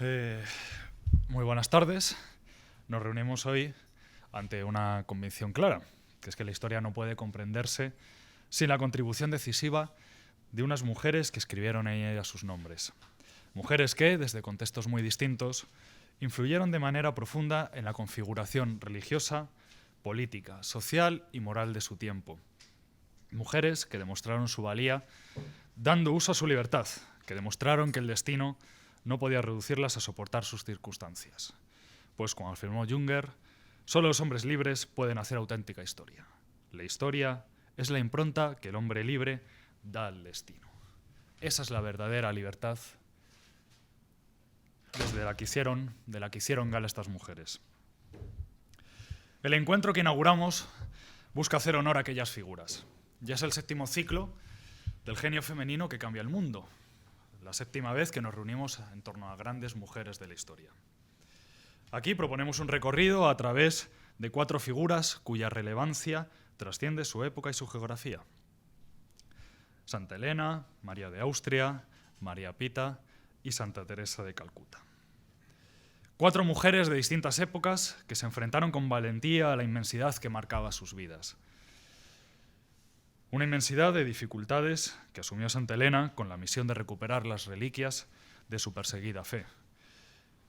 Eh, Muy buenas tardes. Nos reunimos hoy ante una convicción clara, que es que la historia no puede comprenderse sin la contribución decisiva de unas mujeres que escribieron en ella sus nombres. Mujeres que, desde contextos muy distintos, influyeron de manera profunda en la configuración religiosa, política, social y moral de su tiempo. Mujeres que demostraron su valía dando uso a su libertad, que demostraron que el destino no podía reducirlas a soportar sus circunstancias. Pues, como afirmó Junger, solo los hombres libres pueden hacer auténtica historia. La historia es la impronta que el hombre libre da al destino. Esa es la verdadera libertad de la que hicieron gala estas mujeres. El encuentro que inauguramos busca hacer honor a aquellas figuras. Ya es el 7º ciclo del genio femenino que cambia el mundo. La 7ª vez que nos reunimos en torno a grandes mujeres de la historia. Aquí proponemos un recorrido a través de 4 figuras cuya relevancia trasciende su época y su geografía. Santa Elena, María de Austria, María Pita y Santa Teresa de Calcuta. 4 mujeres de distintas épocas que se enfrentaron con valentía a la inmensidad que marcaba sus vidas. Una inmensidad de dificultades que asumió Santa Elena con la misión de recuperar las reliquias de su perseguida fe.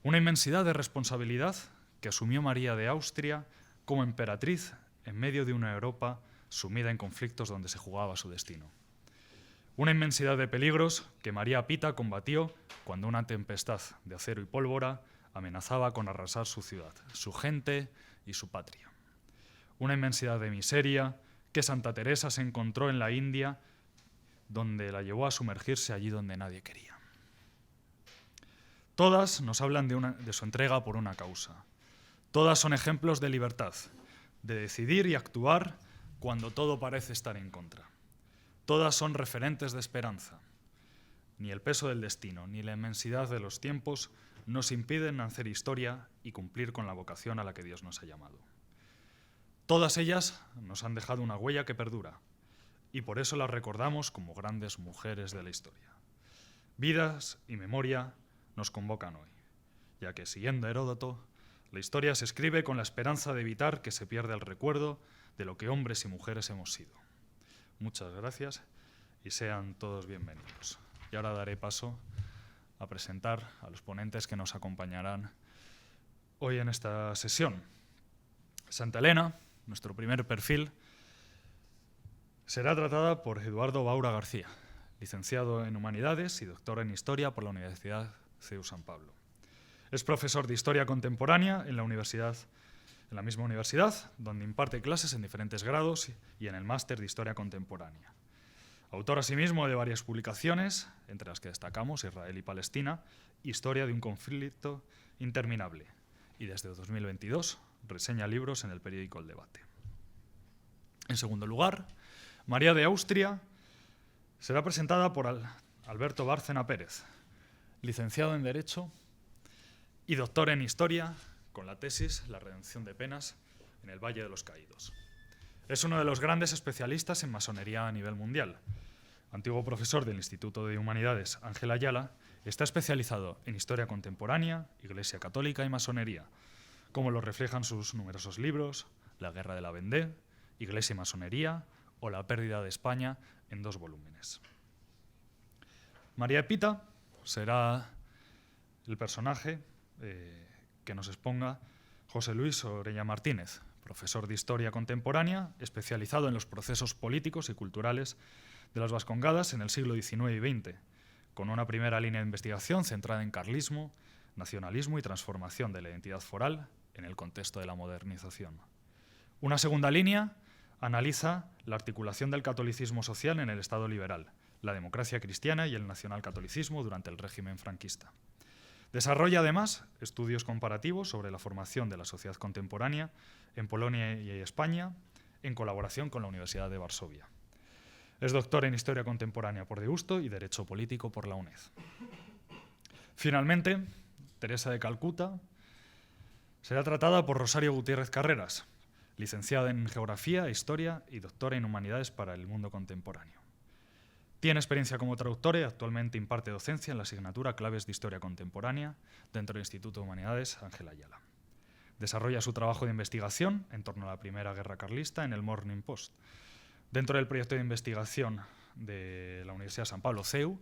Una inmensidad de responsabilidad que asumió María de Austria como emperatriz en medio de una Europa sumida en conflictos donde se jugaba su destino. Una inmensidad de peligros que María Pita combatió cuando una tempestad de acero y pólvora amenazaba con arrasar su ciudad, su gente y su patria. Una inmensidad de miseria que Santa Teresa se encontró en la India, donde la llevó a sumergirse allí donde nadie quería. Todas nos hablan de su entrega por una causa. Todas son ejemplos de libertad, de decidir y actuar cuando todo parece estar en contra. Todas son referentes de esperanza. Ni el peso del destino, ni la inmensidad de los tiempos nos impiden hacer historia y cumplir con la vocación a la que Dios nos ha llamado. Todas ellas nos han dejado una huella que perdura, y por eso las recordamos como grandes mujeres de la historia. Vidas y memoria nos convocan hoy, ya que, siguiendo a Heródoto, la historia se escribe con la esperanza de evitar que se pierda el recuerdo de lo que hombres y mujeres hemos sido. Muchas gracias y sean todos bienvenidos. Y ahora daré paso a presentar a los ponentes que nos acompañarán hoy en esta sesión. Santa Elena, nuestro primer perfil, será tratada por Eduardo Baura García, licenciado en Humanidades y doctor en Historia por la Universidad CEU San Pablo. Es profesor de Historia Contemporánea en la misma universidad, donde imparte clases en diferentes grados y en el máster de Historia Contemporánea. Autor asimismo de varias publicaciones, entre las que destacamos Israel y Palestina, Historia de un conflicto interminable, y desde 2022 reseña libros en el periódico El Debate. En segundo lugar, María de Austria será presentada por Alberto Bárcena Pérez, licenciado en Derecho y doctor en Historia, con la tesis La redención de penas en el Valle de los Caídos. Es uno de los grandes especialistas en masonería a nivel mundial. Antiguo profesor del Instituto de Humanidades Ángel Ayala, está especializado en Historia Contemporánea, Iglesia Católica y Masonería, como lo reflejan sus numerosos libros, La guerra de la Vendée, Iglesia y Masonería o La pérdida de España, en 2 volúmenes. María Pita será el personaje que nos exponga José Luis Orella Martínez, profesor de Historia Contemporánea, especializado en los procesos políticos y culturales de las Vascongadas en el siglo XIX y XX, con una primera línea de investigación centrada en carlismo, nacionalismo y transformación de la identidad foral en el contexto de la modernización. Una segunda línea analiza la articulación del catolicismo social en el Estado liberal, la democracia cristiana y el nacionalcatolicismo durante el régimen franquista. Desarrolla además estudios comparativos sobre la formación de la sociedad contemporánea en Polonia y España, en colaboración con la Universidad de Varsovia. Es doctor en Historia Contemporánea por Deusto y Derecho Político por la UNED. Finalmente, Teresa de Calcuta será tratada por Rosario Gutiérrez Carreras, licenciada en Geografía e Historia y doctora en Humanidades para el Mundo Contemporáneo. Tiene experiencia como traductora y actualmente imparte docencia en la asignatura Claves de Historia Contemporánea dentro del Instituto de Humanidades Ángel Ayala. Desarrolla su trabajo de investigación en torno a la Primera Guerra Carlista en el Morning Post. Dentro del proyecto de investigación de la Universidad de San Pablo, CEU,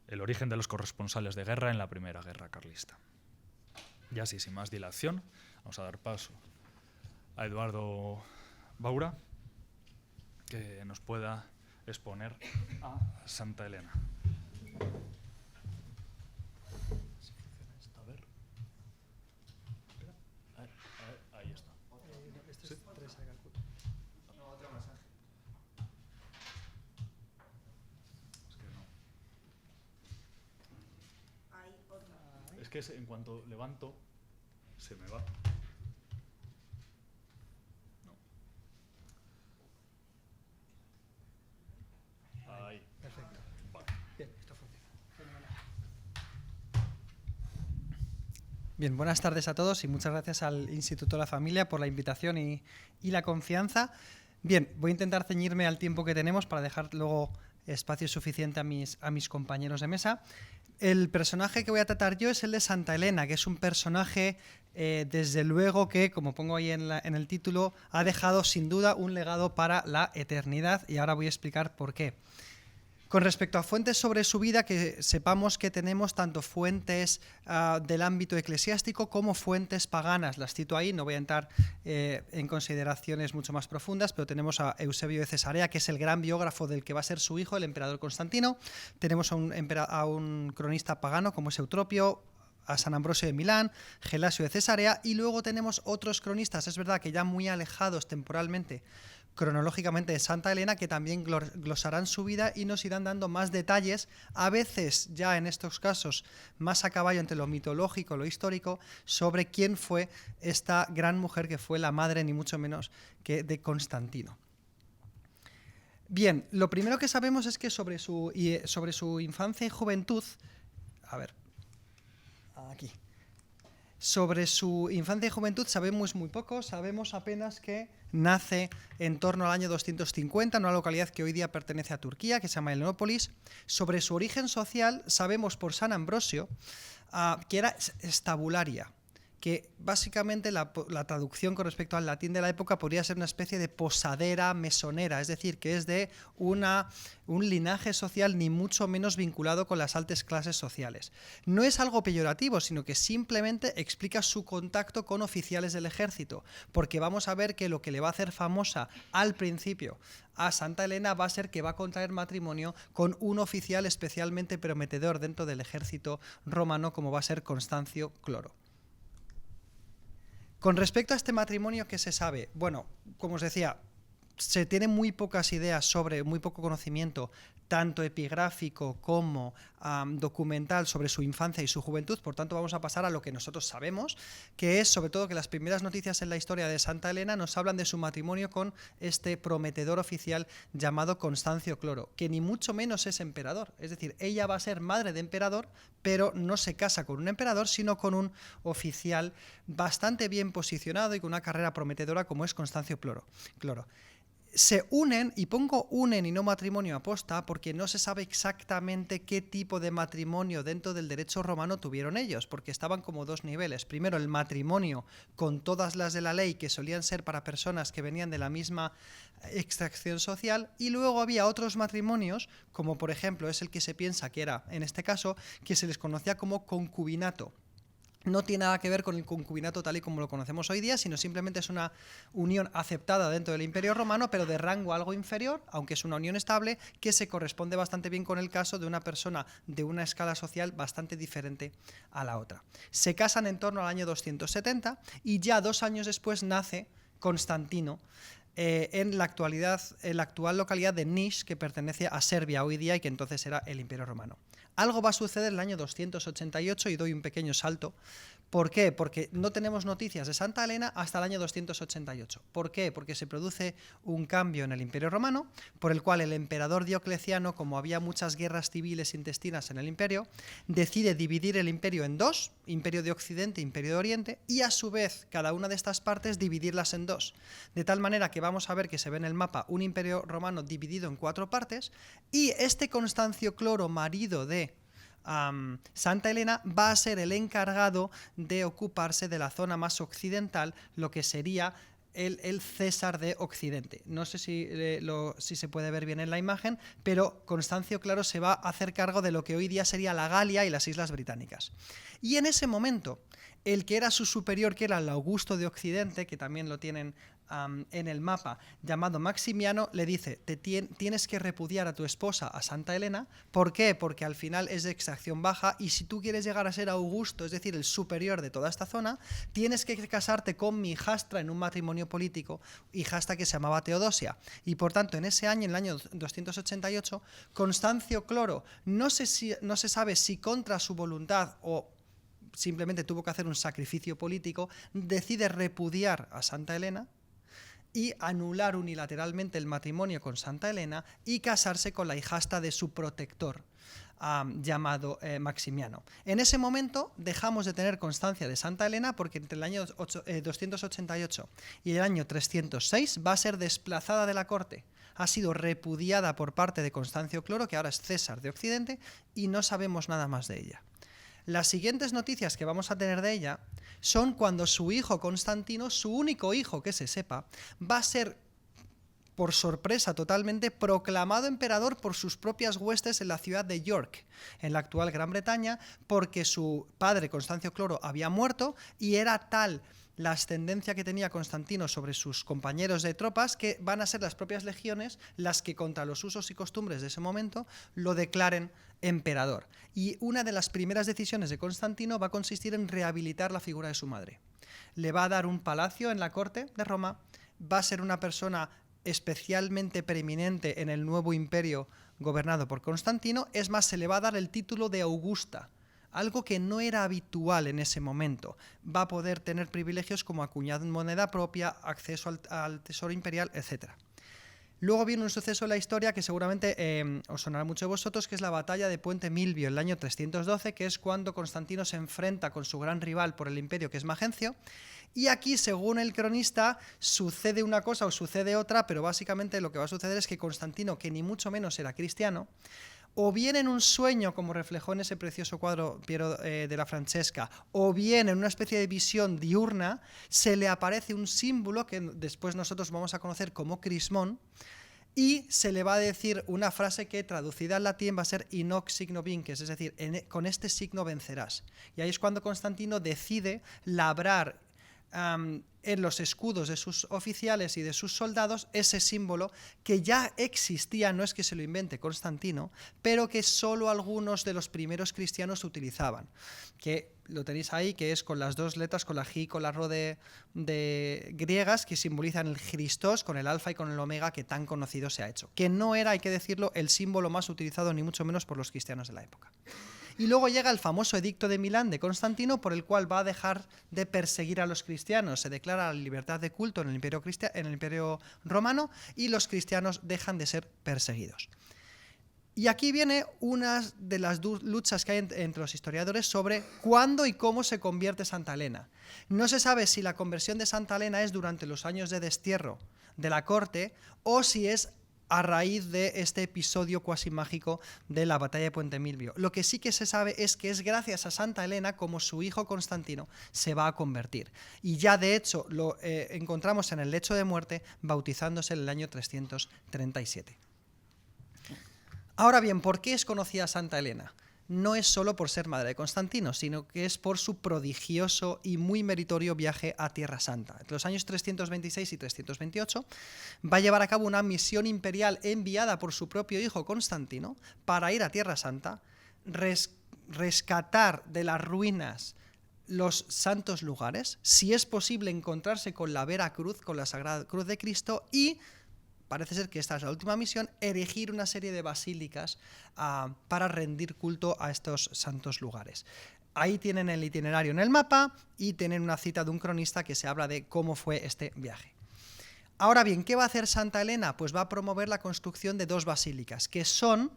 el origen de los corresponsales de guerra en la Primera Guerra Carlista. Y así, sin más dilación, vamos a dar paso a Eduardo Baura, que nos pueda exponer a Santa Elena. Ahí está. Este es Teresa de Calcuta. No, otro mensaje. Es que no. Hay otra. Es que en cuanto levanto, se me va. No. Ahí. Perfecto. Vale. Bien, esto funciona. Fenomenal. Bien, buenas tardes a todos y muchas gracias al Instituto de la Familia por la invitación y la confianza. Bien, voy a intentar ceñirme al tiempo que tenemos para dejar luego espacio suficiente a mis compañeros de mesa. El personaje que voy a tratar yo es el de Santa Elena, que es un personaje, desde luego, que, como pongo ahí en el título, ha dejado sin duda un legado para la eternidad, y ahora voy a explicar por qué. Con respecto a fuentes sobre su vida, que sepamos que tenemos tanto fuentes del ámbito eclesiástico como fuentes paganas. Las cito ahí, no voy a entrar en consideraciones mucho más profundas, pero tenemos a Eusebio de Cesarea, que es el gran biógrafo del que va a ser su hijo, el emperador Constantino. Tenemos a un cronista pagano como es Eutropio, a San Ambrosio de Milán, Gelasio de Cesarea, y luego tenemos otros cronistas, es verdad que ya muy alejados temporalmente, cronológicamente, de Santa Elena, que también glosarán su vida y nos irán dando más detalles, a veces ya en estos casos más a caballo entre lo mitológico y lo histórico, sobre quién fue esta gran mujer que fue la madre ni mucho menos que de Constantino. Bien, lo primero que sabemos es que sobre su infancia y juventud, sobre su infancia y juventud sabemos muy poco, sabemos apenas que nace en torno al año 250 en una localidad que hoy día pertenece a Turquía, que se llama Helenópolis. Sobre su origen social sabemos por San Ambrosio que era estabularia, que básicamente la traducción con respecto al latín de la época podría ser una especie de posadera mesonera, es decir, que es de un linaje social ni mucho menos vinculado con las altas clases sociales. No es algo peyorativo, sino que simplemente explica su contacto con oficiales del ejército, porque vamos a ver que lo que le va a hacer famosa al principio a Santa Elena va a ser que va a contraer matrimonio con un oficial especialmente prometedor dentro del ejército romano, como va a ser Constancio Cloro. Con respecto a este matrimonio, ¿qué se sabe? Bueno, como os decía, se tiene muy pocas ideas sobre, muy poco conocimiento, tanto epigráfico como documental, sobre su infancia y su juventud. Por tanto, vamos a pasar a lo que nosotros sabemos, que es sobre todo que las primeras noticias en la historia de Santa Elena nos hablan de su matrimonio con este prometedor oficial llamado Constancio Cloro, que ni mucho menos es emperador. Es decir, ella va a ser madre de emperador, pero no se casa con un emperador, sino con un oficial bastante bien posicionado y con una carrera prometedora como es Constancio Cloro. Se unen, y pongo unen y no matrimonio aposta, porque no se sabe exactamente qué tipo de matrimonio dentro del derecho romano tuvieron ellos, porque estaban como dos niveles. Primero, el matrimonio con todas las de la ley, que solían ser para personas que venían de la misma extracción social, y luego había otros matrimonios, como por ejemplo es el que se piensa que era, en este caso, que se les conocía como concubinato. No tiene nada que ver con el concubinato tal y como lo conocemos hoy día, sino simplemente es una unión aceptada dentro del Imperio Romano, pero de rango algo inferior, aunque es una unión estable, que se corresponde bastante bien con el caso de una persona de una escala social bastante diferente a la otra. Se casan en torno al año 270 y ya 2 años después nace Constantino, en la actual localidad de Niš, que pertenece a Serbia hoy día y que entonces era el Imperio Romano. Algo va a suceder en el año 288 y doy un pequeño salto. ¿Por qué? Porque no tenemos noticias de Santa Elena hasta el año 288. ¿Por qué? Porque se produce un cambio en el Imperio Romano, por el cual el emperador Diocleciano, como había muchas guerras civiles intestinas en el imperio, decide dividir el imperio en dos, Imperio de Occidente e Imperio de Oriente, y a su vez cada una de estas partes dividirlas en dos. De tal manera que vamos a ver que se ve en el mapa un imperio romano dividido en 4 partes, y este Constancio Cloro, marido de Santa Elena, va a ser el encargado de ocuparse de la zona más occidental, lo que sería el César de Occidente. No sé si se puede ver bien en la imagen, pero Constancio Cloro se va a hacer cargo de lo que hoy día sería la Galia y las Islas Británicas. Y en ese momento, el que era su superior, que era el Augusto de Occidente, que también lo tienen en el mapa, llamado Maximiano, le dice: tienes que repudiar a tu esposa, a Santa Elena. ¿Por qué? Porque al final es de extracción baja, y si tú quieres llegar a ser Augusto, es decir, el superior de toda esta zona, tienes que casarte con mi hijastra en un matrimonio político, hijastra que se llamaba Teodosia. Y por tanto, en ese año, en el año 288, Constancio Cloro, no se sabe si contra su voluntad o simplemente tuvo que hacer un sacrificio político, decide repudiar a Santa Elena y anular unilateralmente el matrimonio con Santa Elena y casarse con la hijastra de su protector, llamado Maximiano. En ese momento dejamos de tener constancia de Santa Elena, porque entre el año 288 y el año 306 va a ser desplazada de la corte. Ha sido repudiada por parte de Constancio Cloro, que ahora es César de Occidente, y no sabemos nada más de ella. Las siguientes noticias que vamos a tener de ella son cuando su hijo Constantino, su único hijo que se sepa, va a ser, por sorpresa totalmente, proclamado emperador por sus propias huestes en la ciudad de York, en la actual Gran Bretaña, porque su padre, Constancio Cloro, había muerto, y era tal la ascendencia que tenía Constantino sobre sus compañeros de tropas que van a ser las propias legiones las que, contra los usos y costumbres de ese momento, lo declaren emperador. Y una de las primeras decisiones de Constantino va a consistir en rehabilitar la figura de su madre. Le va a dar un palacio en la corte de Roma, va a ser una persona especialmente preeminente en el nuevo imperio gobernado por Constantino. Es más, se le va a dar el título de Augusta, algo que no era habitual en ese momento. Va a poder tener privilegios como acuñar moneda propia, acceso al tesoro imperial, etc. Luego viene un suceso en la historia que seguramente os sonará mucho a vosotros, que es la batalla de Puente Milvio, en el año 312, que es cuando Constantino se enfrenta con su gran rival por el imperio, que es Magencio. Y aquí, según el cronista, sucede una cosa o sucede otra, pero básicamente lo que va a suceder es que Constantino, que ni mucho menos era cristiano, o bien en un sueño, como reflejó en ese precioso cuadro Piero de la Francesca, o bien en una especie de visión diurna, se le aparece un símbolo que después nosotros vamos a conocer como crismón, y se le va a decir una frase que traducida al latín va a ser in hoc signo vinces, es decir, con este signo vencerás. Y ahí es cuando Constantino decide labrar en los escudos de sus oficiales y de sus soldados ese símbolo que ya existía, no es que se lo invente Constantino, pero que solo algunos de los primeros cristianos utilizaban, que lo tenéis ahí, que es con las dos letras, con la G y con la Rho de griegas, que simbolizan el Christos, con el alfa y con el omega, que tan conocido se ha hecho, que no era, hay que decirlo, el símbolo más utilizado ni mucho menos por los cristianos de la época. Y luego llega el famoso edicto de Milán de Constantino, por el cual va a dejar de perseguir a los cristianos. Se declara la libertad de culto en el imperio romano, y los cristianos dejan de ser perseguidos. Y aquí viene una de las luchas que hay entre los historiadores sobre cuándo y cómo se convierte Santa Elena. No se sabe si la conversión de Santa Elena es durante los años de destierro de la corte o si es a raíz de este episodio cuasi mágico de la batalla de Puente Milvio. Lo que sí que se sabe es que es gracias a Santa Elena como su hijo Constantino se va a convertir. Y ya de hecho lo encontramos en el lecho de muerte, bautizándose en el año 337. Ahora bien, ¿por qué es conocida Santa Elena? No es solo por ser madre de Constantino, sino que es por su prodigioso y muy meritorio viaje a Tierra Santa. Entre los años 326 y 328 va a llevar a cabo una misión imperial enviada por su propio hijo Constantino para ir a Tierra Santa, rescatar de las ruinas los santos lugares, si es posible encontrarse con la Vera Cruz, con la Sagrada Cruz de Cristo, y parece ser que esta es la última misión, erigir una serie de basílicas para rendir culto a estos santos lugares. Ahí tienen el itinerario en el mapa y tienen una cita de un cronista que se habla de cómo fue este viaje. Ahora bien, ¿qué va a hacer Santa Elena? Pues va a promover la construcción de 2 basílicas, que son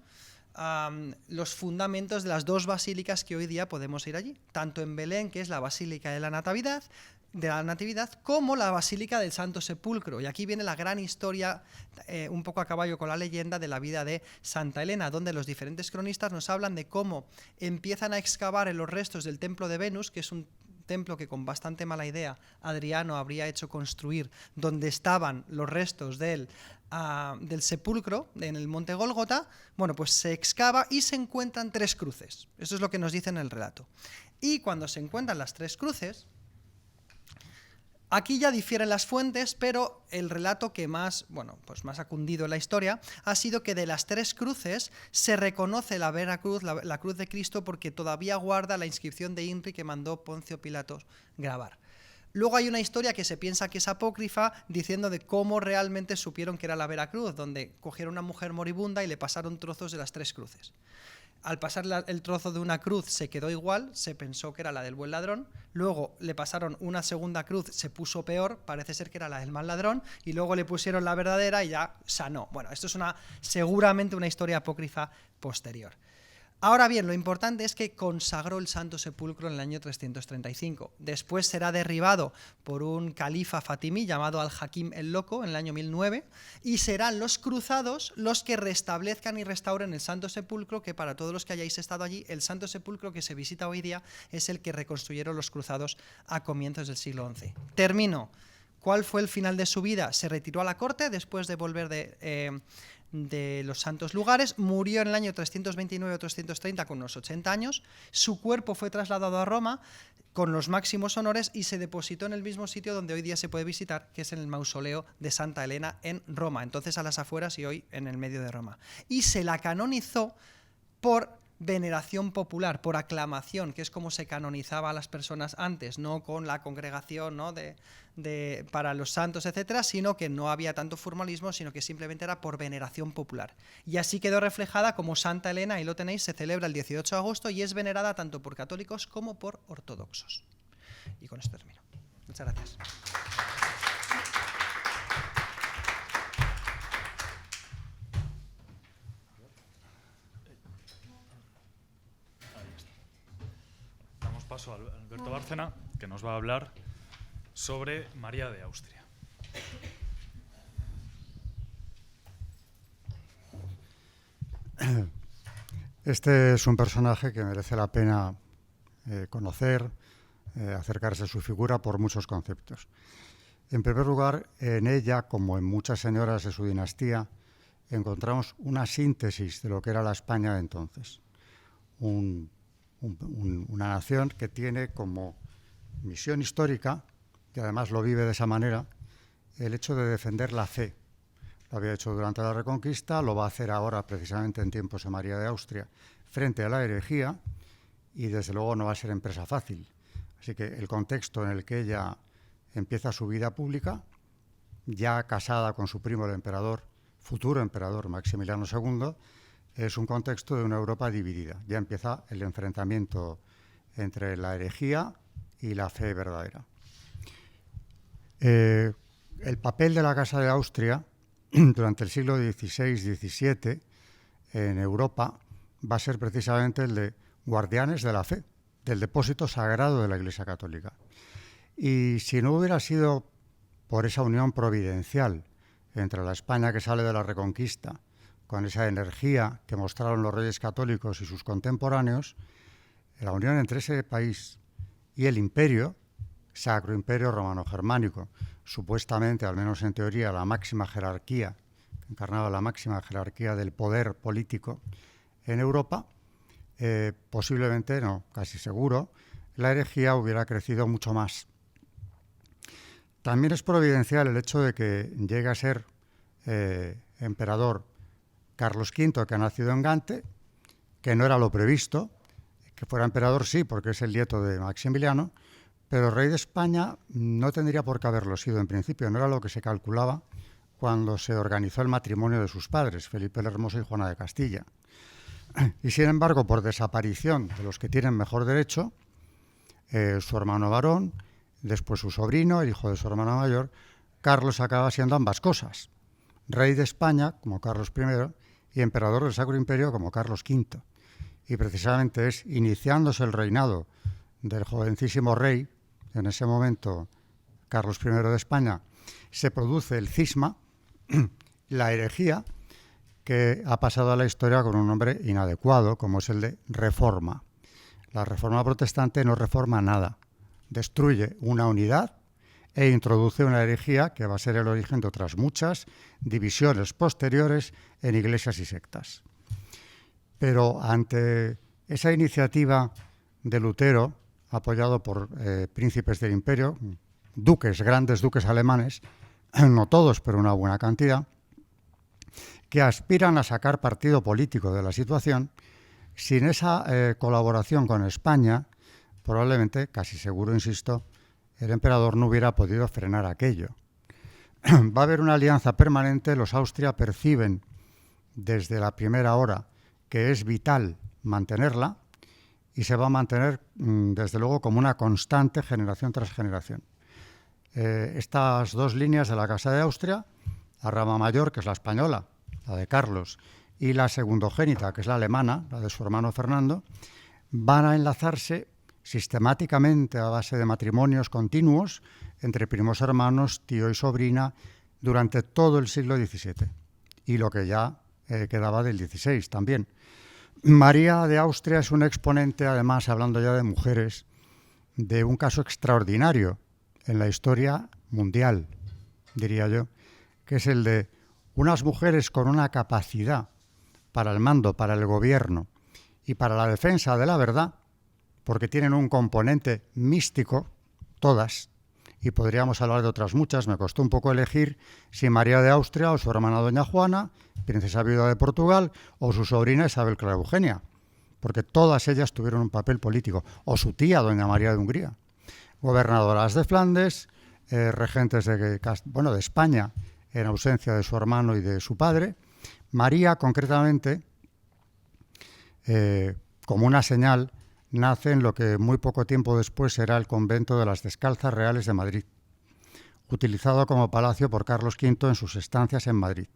los fundamentos de las 2 basílicas que hoy día podemos ir allí, tanto en Belén, que es la Basílica de la Natividad, como la Basílica del Santo Sepulcro. Y aquí viene la gran historia, un poco a caballo con la leyenda de la vida de Santa Elena, donde los diferentes cronistas nos hablan de cómo empiezan a excavar en los restos del templo de Venus, que es un templo que con bastante mala idea Adriano habría hecho construir, donde estaban los restos del sepulcro en el monte Gólgota. Bueno, pues se excava y se encuentran 3 cruces. Eso es lo que nos dice en el relato. Y cuando se encuentran las 3 cruces, aquí ya difieren las fuentes, pero el relato que más ha cundido en la historia ha sido que de las 3 cruces se reconoce la vera cruz, la cruz de Cristo, porque todavía guarda la inscripción de INRI que mandó Poncio Pilato grabar. Luego hay una historia que se piensa que es apócrifa, diciendo de cómo realmente supieron que era la vera cruz, donde cogieron a una mujer moribunda y le pasaron trozos de las 3 cruces. Al pasar el trozo de una cruz se quedó igual, se pensó que era la del buen ladrón, luego le pasaron una segunda cruz, se puso peor, parece ser que era la del mal ladrón, y luego le pusieron la verdadera y ya sanó. Bueno, esto es seguramente una historia apócrifa posterior. Ahora bien, lo importante es que consagró el Santo Sepulcro en el año 335. Después será derribado por un califa fatimí llamado Al-Hakim el Loco en el año 1009, y serán los cruzados los que restablezcan y restauren el Santo Sepulcro, que para todos los que hayáis estado allí, el Santo Sepulcro que se visita hoy día es el que reconstruyeron los cruzados a comienzos del siglo XI. Termino. ¿Cuál fue el final de su vida? Se retiró a la corte después de volver de los santos lugares, murió en el año 329 o 330 con unos 80 años, su cuerpo fue trasladado a Roma con los máximos honores y se depositó en el mismo sitio donde hoy día se puede visitar, que es en el mausoleo de Santa Elena en Roma, entonces a las afueras y hoy en el medio de Roma. Y se la canonizó por veneración popular, por aclamación, que es como se canonizaba a las personas antes, no con la congregación, ¿no?, para los santos, etcétera, sino que no había tanto formalismo, sino que simplemente era por veneración popular. Y así quedó reflejada como Santa Elena, ahí lo tenéis, se celebra el 18 de agosto y es venerada tanto por católicos como por ortodoxos. Y con esto termino. Muchas gracias. Damos paso a Alberto Bárcena, que nos va a hablar sobre María de Austria. Este es un personaje que merece la pena conocer, acercarse a su figura por muchos conceptos. En primer lugar, en ella, como en muchas señoras de su dinastía, encontramos una síntesis de lo que era la España de entonces. Una nación que tiene como misión histórica, y además lo vive de esa manera, el hecho de defender la fe. Lo había hecho durante la Reconquista, lo va a hacer ahora precisamente en tiempos de María de Austria, frente a la herejía, y desde luego no va a ser empresa fácil. Así que el contexto en el que ella empieza su vida pública, ya casada con su primo el emperador, futuro emperador Maximiliano II, es un contexto de una Europa dividida. Ya empieza el enfrentamiento entre la herejía y la fe verdadera. El papel de la Casa de Austria durante el siglo XVI-XVII en Europa va a ser precisamente el de guardianes de la fe, del depósito sagrado de la Iglesia Católica. Y si no hubiera sido por esa unión providencial entre la España que sale de la Reconquista, con esa energía que mostraron los reyes católicos y sus contemporáneos, la unión entre ese país y el imperio, Sacro Imperio Romano-Germánico, supuestamente, al menos en teoría, la máxima jerarquía, que encarnaba la máxima jerarquía del poder político en Europa, posiblemente, no, casi seguro, la herejía hubiera crecido mucho más. También es providencial el hecho de que llegue a ser emperador Carlos V, que ha nacido en Gante, que no era lo previsto, que fuera emperador sí, porque es el nieto de Maximiliano, pero rey de España no tendría por qué haberlo sido en principio, no era lo que se calculaba cuando se organizó el matrimonio de sus padres, Felipe el Hermoso y Juana de Castilla. Y sin embargo, por desaparición de los que tienen mejor derecho, su hermano varón, después su sobrino, el hijo de su hermano mayor, Carlos acaba siendo ambas cosas: rey de España, como Carlos I, y emperador del Sacro Imperio, como Carlos V. Y precisamente es iniciándose el reinado del jovencísimo rey, en ese momento Carlos I de España, se produce el cisma, la herejía, que ha pasado a la historia con un nombre inadecuado, como es el de Reforma. La Reforma protestante no reforma nada, destruye una unidad e introduce una herejía que va a ser el origen de otras muchas divisiones posteriores en iglesias y sectas. Pero ante esa iniciativa de Lutero, apoyado por príncipes del imperio, duques, grandes duques alemanes, no todos, pero una buena cantidad, que aspiran a sacar partido político de la situación, sin esa colaboración con España, probablemente, casi seguro, insisto, el emperador no hubiera podido frenar aquello. Va a haber una alianza permanente. Los Austria perciben desde la primera hora que es vital mantenerla, y se va a mantener, desde luego, como una constante generación tras generación. Estas dos líneas de la Casa de Austria, la rama mayor, que es la española, la de Carlos, y la segundogénita, que es la alemana, la de su hermano Fernando, van a enlazarse sistemáticamente a base de matrimonios continuos entre primos hermanos, tío y sobrina, durante todo el siglo XVII, y lo que ya quedaba del XVI también. María de Austria es un exponente, además, hablando ya de mujeres, de un caso extraordinario en la historia mundial, diría yo, que es el de unas mujeres con una capacidad para el mando, para el gobierno y para la defensa de la verdad, porque tienen un componente místico, todas, y podríamos hablar de otras muchas. Me costó un poco elegir si María de Austria o su hermana doña Juana, princesa viuda de Portugal, o su sobrina Isabel Clara Eugenia, porque todas ellas tuvieron un papel político, o su tía doña María de Hungría, gobernadoras de Flandes, regentes de España en ausencia de su hermano y de su padre. María, concretamente, como una señal, nace en lo que muy poco tiempo después será el convento de las Descalzas Reales de Madrid, utilizado como palacio por Carlos V en sus estancias en Madrid.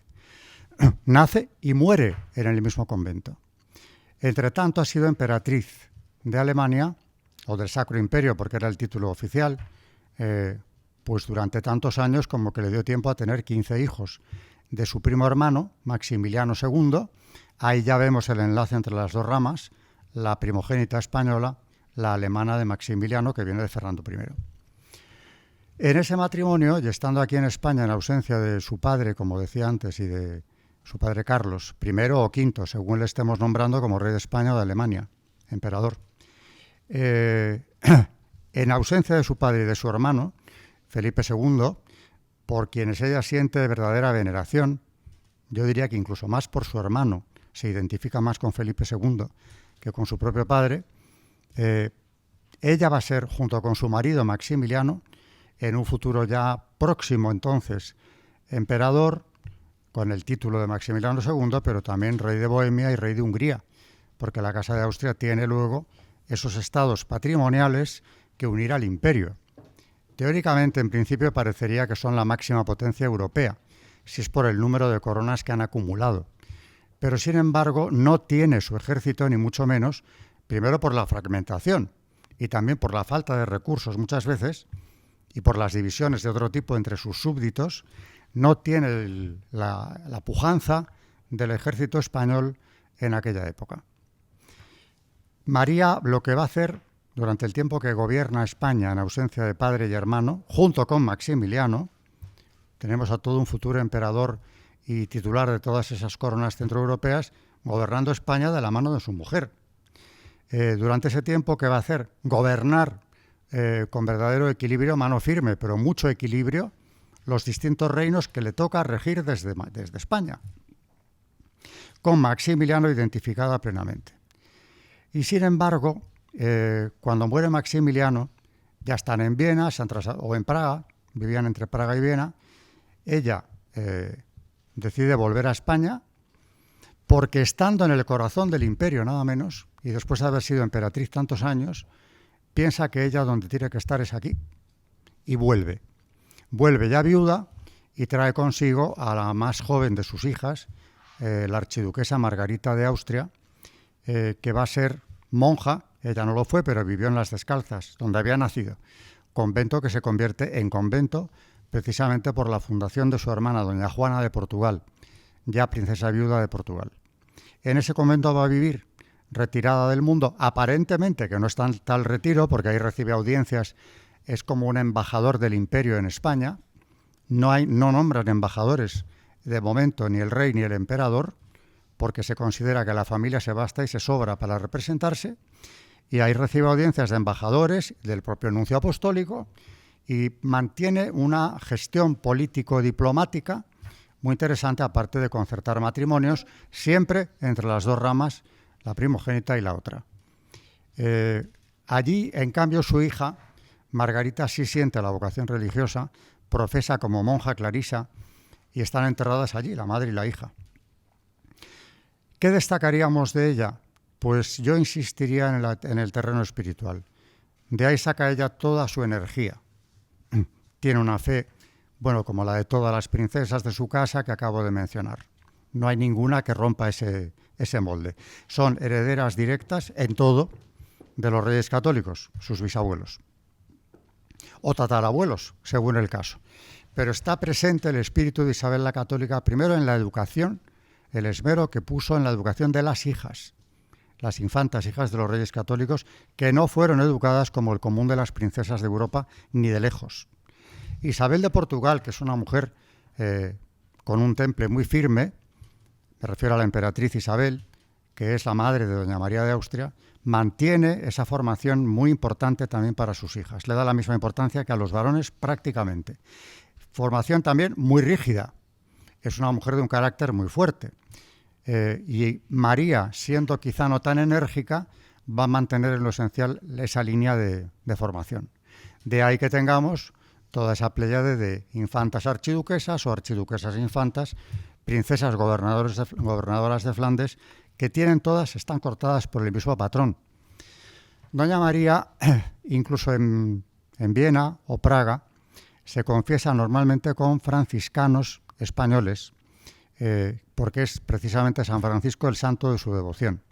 Nace y muere en el mismo convento. Entre tanto, ha sido emperatriz de Alemania, o del Sacro Imperio, porque era el título oficial, pues durante tantos años como que le dio tiempo a tener 15 hijos de su primo hermano, Maximiliano II. Ahí ya vemos el enlace entre las dos ramas, la primogénita española, la alemana de Maximiliano, que viene de Fernando I. En ese matrimonio, y estando aquí en España en ausencia de su padre, como decía antes, y de su padre Carlos, I o V, según le estemos nombrando, como rey de España o de Alemania, emperador. En ausencia de su padre y de su hermano, Felipe II, por quienes ella siente verdadera veneración, yo diría que incluso más por su hermano, se identifica más con Felipe II que con su propio padre, ella va a ser, junto con su marido Maximiliano, en un futuro ya próximo entonces, emperador, con el título de Maximiliano II, pero también rey de Bohemia y rey de Hungría, porque la Casa de Austria tiene luego esos estados patrimoniales que unir al imperio. Teóricamente, en principio, parecería que son la máxima potencia europea, si es por el número de coronas que han acumulado. Pero, sin embargo, no tiene su ejército, ni mucho menos, primero por la fragmentación y también por la falta de recursos muchas veces, y por las divisiones de otro tipo entre sus súbditos, no tiene la pujanza del ejército español en aquella época. María lo que va a hacer durante el tiempo que gobierna España en ausencia de padre y hermano, junto con Maximiliano, tenemos a todo un futuro emperador y titular de todas esas coronas centroeuropeas, gobernando España de la mano de su mujer. Durante ese tiempo, ¿qué va a hacer? Gobernar con verdadero equilibrio, mano firme, pero mucho equilibrio, los distintos reinos que le toca regir desde España, con Maximiliano identificada plenamente. Y sin embargo, cuando muere Maximiliano, ya están en Viena, se han trasladado, o en Praga, vivían entre Praga y Viena. Ella decide volver a España porque, estando en el corazón del imperio nada menos, y después de haber sido emperatriz tantos años, piensa que ella donde tiene que estar es aquí, y vuelve. Vuelve ya viuda y trae consigo a la más joven de sus hijas, la archiduquesa Margarita de Austria, que va a ser monja. Ella no lo fue, pero vivió en Las Descalzas, donde había nacido, convento que se convierte en convento precisamente por la fundación de su hermana, doña Juana de Portugal, ya princesa viuda de Portugal. En ese convento va a vivir, retirada del mundo, aparentemente, que no es tal retiro, porque ahí recibe audiencias, es como un embajador del imperio en España. No nombran embajadores de momento ni el rey ni el emperador, porque se considera que la familia se basta y se sobra para representarse, y ahí recibe audiencias de embajadores, del propio nuncio apostólico, y mantiene una gestión político-diplomática muy interesante, aparte de concertar matrimonios, siempre entre las dos ramas, la primogénita y la otra. Allí, en cambio, su hija, Margarita, sí siente la vocación religiosa, profesa como monja clarisa, y están enterradas allí, la madre y la hija. ¿Qué destacaríamos de ella? Pues yo insistiría en el terreno espiritual. De ahí saca ella toda su energía. Tiene una fe, bueno, como la de todas las princesas de su casa que acabo de mencionar. No hay ninguna que rompa ese molde. Son herederas directas en todo de los reyes católicos, sus bisabuelos. O tatarabuelos, según el caso. Pero está presente el espíritu de Isabel la Católica, primero en la educación, el esmero que puso en la educación de las hijas, las infantas hijas de los reyes católicos, que no fueron educadas como el común de las princesas de Europa, ni de lejos. Isabel de Portugal, que es una mujer con un temple muy firme, me refiero a la emperatriz Isabel, que es la madre de doña María de Austria, mantiene esa formación muy importante también para sus hijas. Le da la misma importancia que a los varones prácticamente. Formación también muy rígida. Es una mujer de un carácter muy fuerte. Y María, siendo quizá no tan enérgica, va a mantener en lo esencial esa línea de formación. De ahí que tengamos toda esa pléyade de infantas archiduquesas o archiduquesas infantas, princesas gobernadoras de Flandes, que están cortadas por el mismo patrón. Doña María, incluso en Viena o Praga, se confiesa normalmente con franciscanos españoles, porque es precisamente San Francisco el santo de su devoción.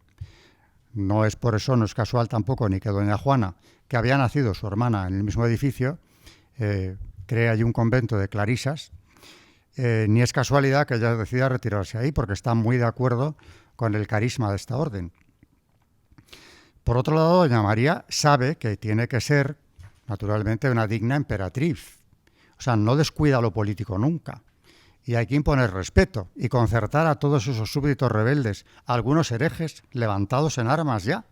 No es por eso, no es casual tampoco ni que doña Juana, que había nacido su hermana en el mismo edificio, crea allí un convento de clarisas, ni es casualidad que ella decida retirarse ahí, porque está muy de acuerdo con el carisma de esta orden. Por otro lado, doña María sabe que tiene que ser, naturalmente, una digna emperatriz. O sea, no descuida lo político nunca. Y hay que imponer respeto y concertar a todos esos súbditos rebeldes, algunos herejes levantados en armas ya,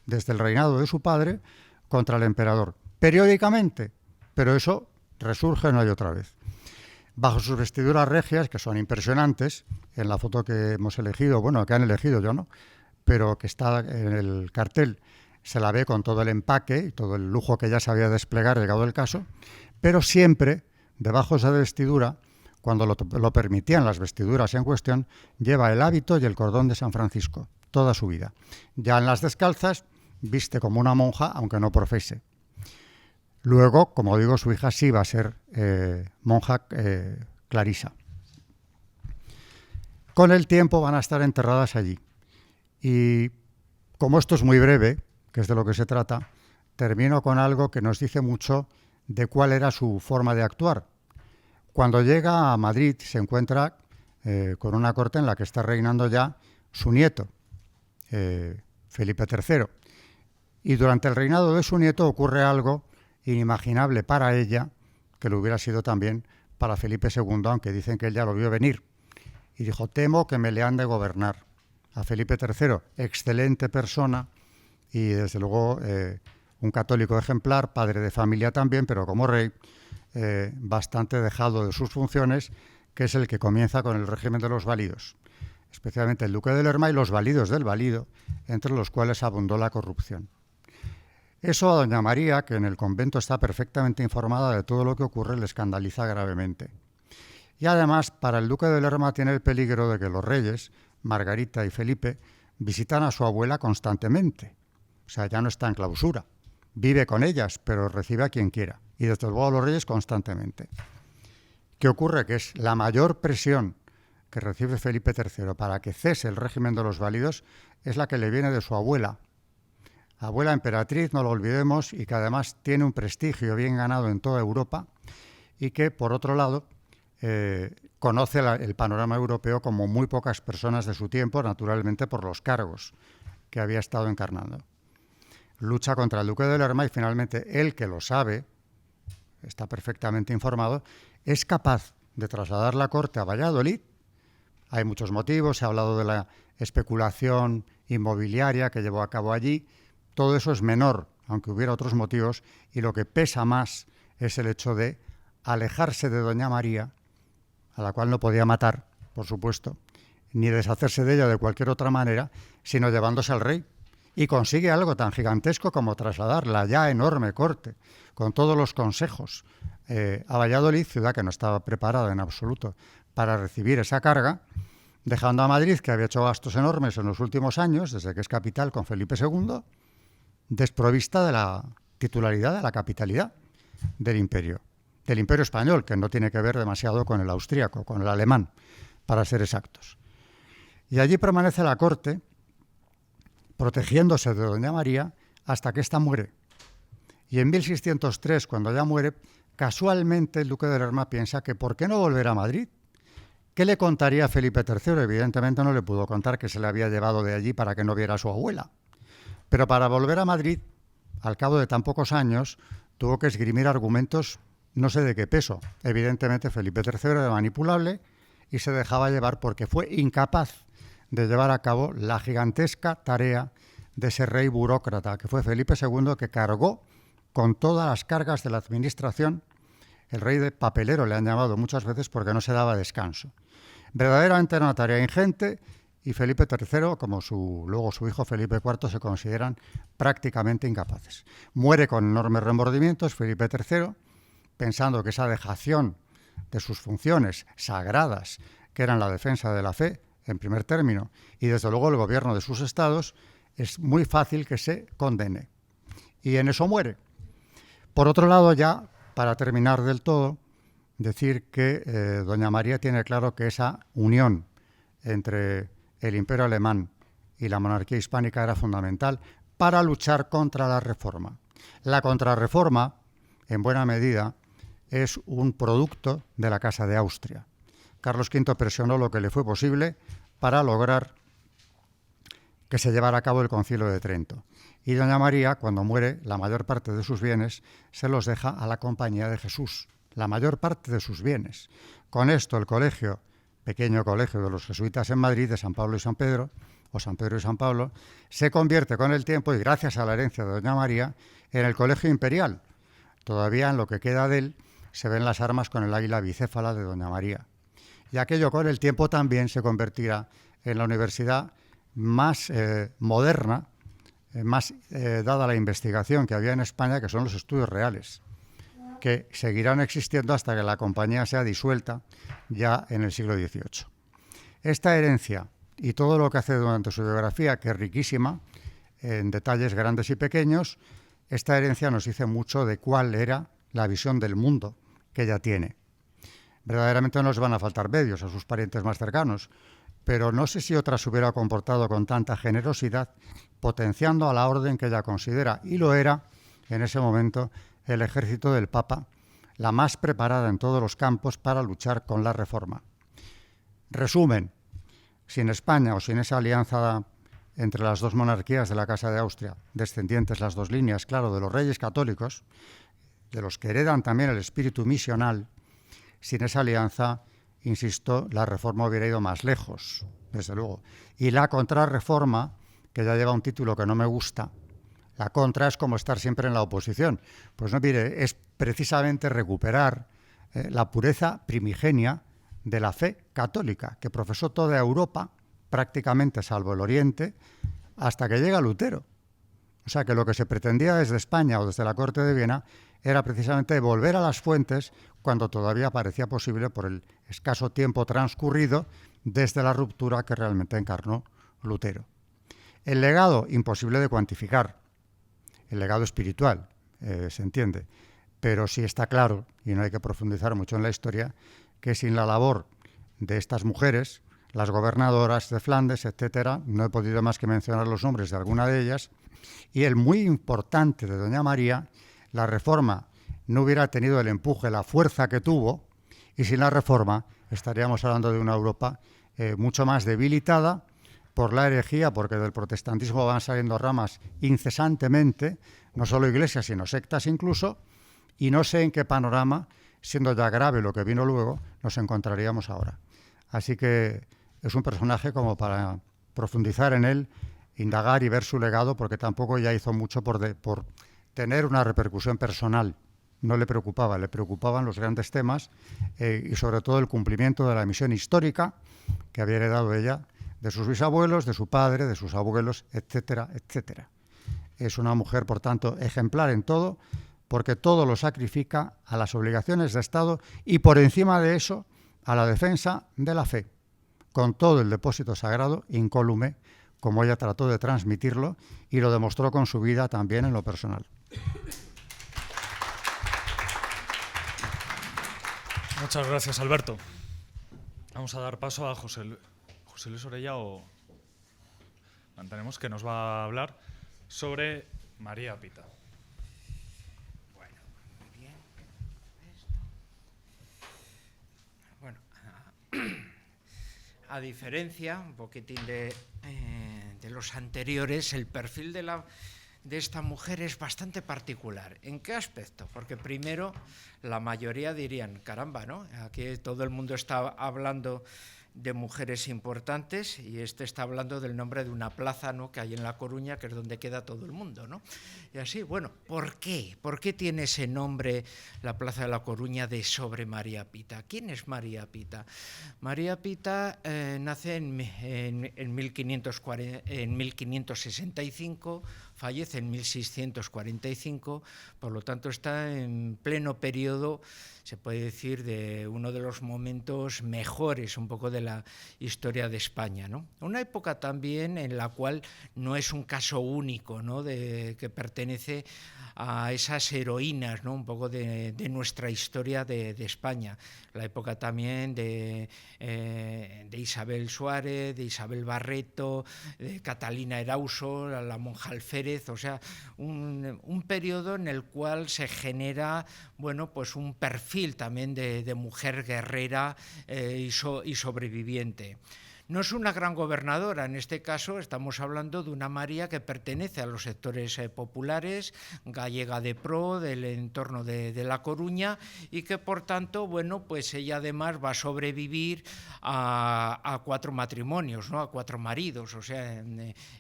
desde el reinado de su padre, contra el emperador. Periódicamente, pero eso resurge una y otra vez. Bajo sus vestiduras regias, que son impresionantes, en la foto que hemos elegido, bueno, que han elegido yo, ¿no?, pero que está en el cartel, se la ve con todo el empaque y todo el lujo que ya sabía desplegar, llegado el caso, pero siempre, debajo de esa vestidura, cuando lo permitían las vestiduras en cuestión, lleva el hábito y el cordón de San Francisco, toda su vida. Ya en Las Descalzas, viste como una monja, aunque no profese. Luego, como digo, su hija sí va a ser monja clarisa. Con el tiempo van a estar enterradas allí. Y como esto es muy breve, que es de lo que se trata, termino con algo que nos dice mucho de cuál era su forma de actuar. Cuando llega a Madrid se encuentra con una corte en la que está reinando ya su nieto, Felipe III. Y durante el reinado de su nieto ocurre algo inimaginable para ella, que lo hubiera sido también para Felipe II, aunque dicen que él ya lo vio venir. Y dijo, temo que me le han de gobernar. A Felipe III, excelente persona y desde luego un católico ejemplar, padre de familia también, pero como rey bastante dejado de sus funciones, que es el que comienza con el régimen de los válidos, especialmente el duque de Lerma y los válidos del válido, entre los cuales abundó la corrupción. Eso a doña María, que en el convento está perfectamente informada de todo lo que ocurre, le escandaliza gravemente. Y además, para el duque de Lerma tiene el peligro de que los reyes, Margarita y Felipe, visitan a su abuela constantemente. O sea, ya no está en clausura. Vive con ellas, pero recibe a quien quiera. Y desde luego a los reyes constantemente. ¿Qué ocurre? Que es la mayor presión que recibe Felipe III para que cese el régimen de los válidos es la que le viene de su abuela. Abuela emperatriz, no lo olvidemos, y que además tiene un prestigio bien ganado en toda Europa y que, por otro lado, conoce el panorama europeo como muy pocas personas de su tiempo, naturalmente por los cargos que había estado encarnando. Lucha contra el duque de Lerma y finalmente él, que lo sabe, está perfectamente informado, es capaz de trasladar la corte a Valladolid. Hay muchos motivos, se ha hablado de la especulación inmobiliaria que llevó a cabo allí. Todo eso es menor, aunque hubiera otros motivos, y lo que pesa más es el hecho de alejarse de doña María, a la cual no podía matar, por supuesto, ni deshacerse de ella de cualquier otra manera, sino llevándose al rey. Y consigue algo tan gigantesco como trasladar la ya enorme corte, con todos los consejos, a Valladolid, ciudad que no estaba preparada en absoluto para recibir esa carga, dejando a Madrid, que había hecho gastos enormes en los últimos años, desde que es capital con Felipe II, desprovista de la titularidad, de la capitalidad del imperio español, que no tiene que ver demasiado con el austríaco, con el alemán, para ser exactos. Y allí permanece la corte, protegiéndose de doña María, hasta que ésta muere. Y en 1603, cuando ella muere, casualmente el duque de Lerma piensa que ¿por qué no volver a Madrid? ¿Qué le contaría a Felipe III? Evidentemente no le pudo contar que se le había llevado de allí para que no viera a su abuela. Pero para volver a Madrid, al cabo de tan pocos años, tuvo que esgrimir argumentos no sé de qué peso. Evidentemente Felipe III era manipulable y se dejaba llevar porque fue incapaz de llevar a cabo la gigantesca tarea de ese rey burócrata, que fue Felipe II, que cargó con todas las cargas de la administración. El rey de papelero le han llamado muchas veces porque no se daba descanso. Verdaderamente era una tarea ingente y Felipe III, como luego su hijo Felipe IV, se consideran prácticamente incapaces. Muere con enormes remordimientos Felipe III, pensando que esa dejación de sus funciones sagradas, que eran la defensa de la fe, en primer término, y desde luego el gobierno de sus estados, es muy fácil que se condene. Y en eso muere. Por otro lado, ya, para terminar del todo, decir que doña María tiene claro que esa unión entre el imperio alemán y la monarquía hispánica era fundamental para luchar contra la reforma. La contrarreforma, en buena medida, es un producto de la Casa de Austria. Carlos V presionó lo que le fue posible para lograr que se llevara a cabo el Concilio de Trento. Y doña María, cuando muere, la mayor parte de sus bienes se los deja a la Compañía de Jesús, la mayor parte de sus bienes. Con esto el colegio, pequeño colegio de los jesuitas en Madrid, de San Pablo y San Pedro, o San Pedro y San Pablo, se convierte con el tiempo, y gracias a la herencia de doña María, en el colegio imperial. Todavía en lo que queda de él se ven las armas con el águila bicéfala de doña María. Y aquello con el tiempo también se convertirá en la universidad más moderna, más dada la investigación que había en España, que son los estudios reales, que seguirán existiendo hasta que la compañía sea disuelta ya en el siglo XVIII. Esta herencia y todo lo que hace durante su biografía, que es riquísima, en detalles grandes y pequeños, esta herencia nos dice mucho de cuál era la visión del mundo que ella tiene. Verdaderamente no les van a faltar medios a sus parientes más cercanos, pero no sé si otra se hubiera comportado con tanta generosidad, potenciando a la orden que ella considera, y lo era en ese momento, el ejército del Papa, la más preparada en todos los campos para luchar con la reforma. Resumen, sin España o sin esa alianza entre las dos monarquías de la Casa de Austria, descendientes las dos líneas, claro, de los reyes católicos, de los que heredan también el espíritu misional, sin esa alianza, insisto, la reforma hubiera ido más lejos, desde luego. Y la contrarreforma, que ya lleva un título que no me gusta, la contra es como estar siempre en la oposición. Pues no, mire, es precisamente recuperar la pureza primigenia de la fe católica, que profesó toda Europa, prácticamente salvo el Oriente, hasta que llega Lutero. O sea que lo que se pretendía desde España o desde la corte de Viena era precisamente volver a las fuentes cuando todavía parecía posible por el escaso tiempo transcurrido desde la ruptura que realmente encarnó Lutero. El legado, imposible de cuantificar, el legado espiritual, se entiende, pero sí está claro, y no hay que profundizar mucho en la historia, que sin la labor de estas mujeres, las gobernadoras de Flandes, etcétera, no he podido más que mencionar los nombres de alguna de ellas, y el muy importante de Doña María, la reforma no hubiera tenido el empuje, la fuerza que tuvo, y sin la reforma estaríamos hablando de una Europa mucho más debilitada por la herejía, porque del protestantismo van saliendo ramas incesantemente, no solo iglesias, sino sectas incluso, y no sé en qué panorama, siendo ya grave lo que vino luego, nos encontraríamos ahora. Así que es un personaje como para profundizar en él, indagar y ver su legado, porque tampoco ya hizo mucho por tener una repercusión personal. No le preocupaba, le preocupaban los grandes temas y sobre todo el cumplimiento de la misión histórica que había heredado ella de sus bisabuelos, de su padre, de sus abuelos, etcétera, etcétera. Es una mujer, por tanto, ejemplar en todo, porque todo lo sacrifica a las obligaciones de Estado y por encima de eso a la defensa de la fe, con todo el depósito sagrado incólume, como ella trató de transmitirlo y lo demostró con su vida también en lo personal. Muchas gracias, Alberto. Vamos a dar paso a José Luis Orella, o mantenemos, que nos va a hablar sobre María Pita. Bueno, muy bien. Bueno, a diferencia un poquitín de los anteriores, el perfil de esta mujer es bastante particular. ¿En qué aspecto? Porque primero la mayoría dirían, caramba, ¿no? Aquí todo el mundo está hablando de mujeres importantes y está hablando del nombre de una plaza, ¿no?, que hay en La Coruña, que es donde queda todo el mundo, ¿no? Y así, bueno, ¿por qué? ¿Por qué tiene ese nombre la Plaza de La Coruña de sobre María Pita? ¿Quién es María Pita? María Pita nace en 1565, fallece en 1645, por lo tanto está en pleno periodo, se puede decir, de uno de los momentos mejores un poco de la historia de España, ¿no? Una época también en la cual no es un caso único, ¿no?, que pertenece a esas heroínas, ¿no?, un poco de nuestra historia de España. La época también de Isabel Suárez, de Isabel Barreto, de Catalina Erauso, la monja Alférez, o sea, un periodo en el cual se genera, bueno, pues un perfil también de mujer guerrera y sobreviviente. No es una gran gobernadora, en este caso estamos hablando de una María que pertenece a los sectores populares, gallega de pro, del entorno de La Coruña, y que por tanto, bueno, pues ella además va a sobrevivir a 4 matrimonios, ¿no?, a 4 maridos, o sea,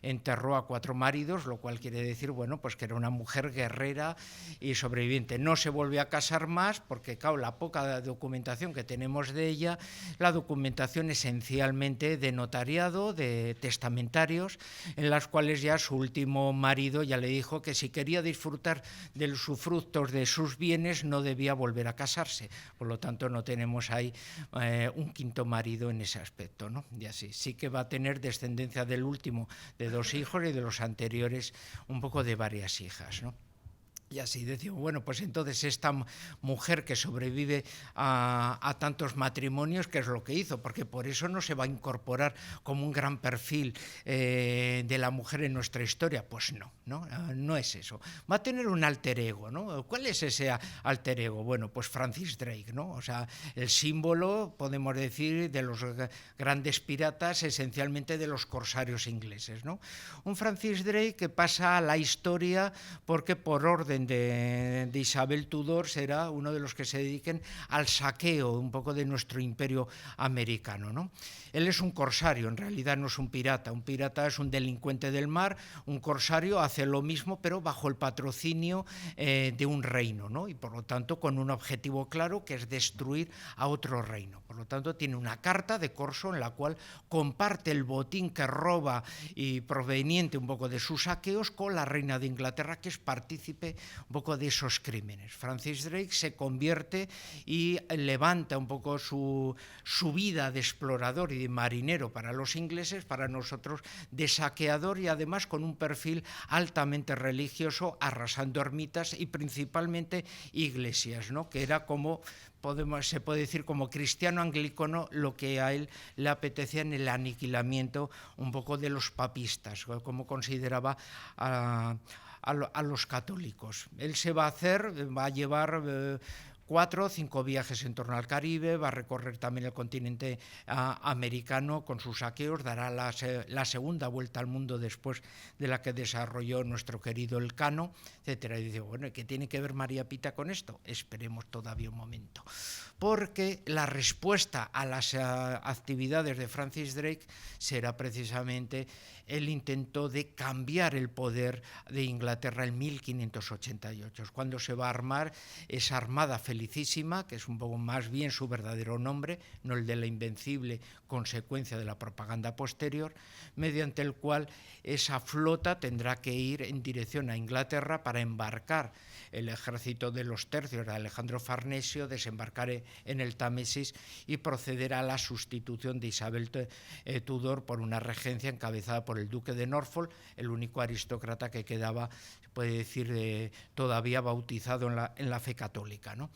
enterró a 4 maridos, lo cual quiere decir, bueno, pues que era una mujer guerrera y sobreviviente. No se volvió a casar más porque, claro, la poca documentación que tenemos de ella, la documentación esencialmente de notariado, de testamentarios, en las cuales ya su último marido ya le dijo que si quería disfrutar de los usufructos de sus bienes no debía volver a casarse. Por lo tanto, no tenemos ahí un quinto marido en ese aspecto, ¿no? Y así, sí que va a tener descendencia del último de 2 hijos y de los anteriores un poco de varias hijas, ¿no? Y así decimos, bueno, pues entonces esta mujer que sobrevive a tantos matrimonios, ¿qué es lo que hizo? Porque por eso no se va a incorporar como un gran perfil de la mujer en nuestra historia. Pues no es eso. Va a tener un alter ego, ¿no? ¿Cuál es ese alter ego? Bueno, pues Francis Drake, ¿no? O sea, el símbolo, podemos decir, de los grandes piratas, esencialmente de los corsarios ingleses, ¿no? Un Francis Drake que pasa a la historia porque por orden de Isabel Tudor será uno de los que se dediquen al saqueo un poco de nuestro imperio americano, ¿no? Él es un corsario, en realidad no es un pirata es un delincuente del mar, un corsario hace lo mismo pero bajo el patrocinio de un reino, ¿no? Y por lo tanto con un objetivo claro que es destruir a otro reino. Por lo tanto tiene una carta de corso en la cual comparte el botín que roba y proveniente un poco de sus saqueos con la reina de Inglaterra, que es partícipe un poco de esos crímenes. Francis Drake se convierte y levanta un poco su vida de explorador y de marinero para los ingleses, para nosotros de saqueador, y además con un perfil altamente religioso, arrasando ermitas y principalmente iglesias, ¿no? Que era como, se puede decir, como cristiano anglicano, lo que a él le apetecía en el aniquilamiento un poco de los papistas, como consideraba a los católicos. Él se va a llevar 4 o 5 viajes en torno al Caribe, va a recorrer también el continente americano con sus saqueos, dará la segunda vuelta al mundo después de la que desarrolló nuestro querido Elcano, etcétera. Y dice, bueno, ¿qué tiene que ver María Pita con esto? Esperemos todavía un momento. Porque la respuesta a las actividades de Francis Drake será precisamente el intento de cambiar el poder de Inglaterra en 1588, cuando se va a armar esa Armada Felicísima, que es un poco más bien su verdadero nombre, no el de la invencible consecuencia de la propaganda posterior, mediante el cual esa flota tendrá que ir en dirección a Inglaterra para embarcar el ejército de los tercios de Alejandro Farnesio, desembarcar en el Támesis y proceder a la sustitución de Isabel Tudor por una regencia encabezada por el duque de Norfolk, el único aristócrata que quedaba, se puede decir, todavía bautizado en la fe católica, ¿no?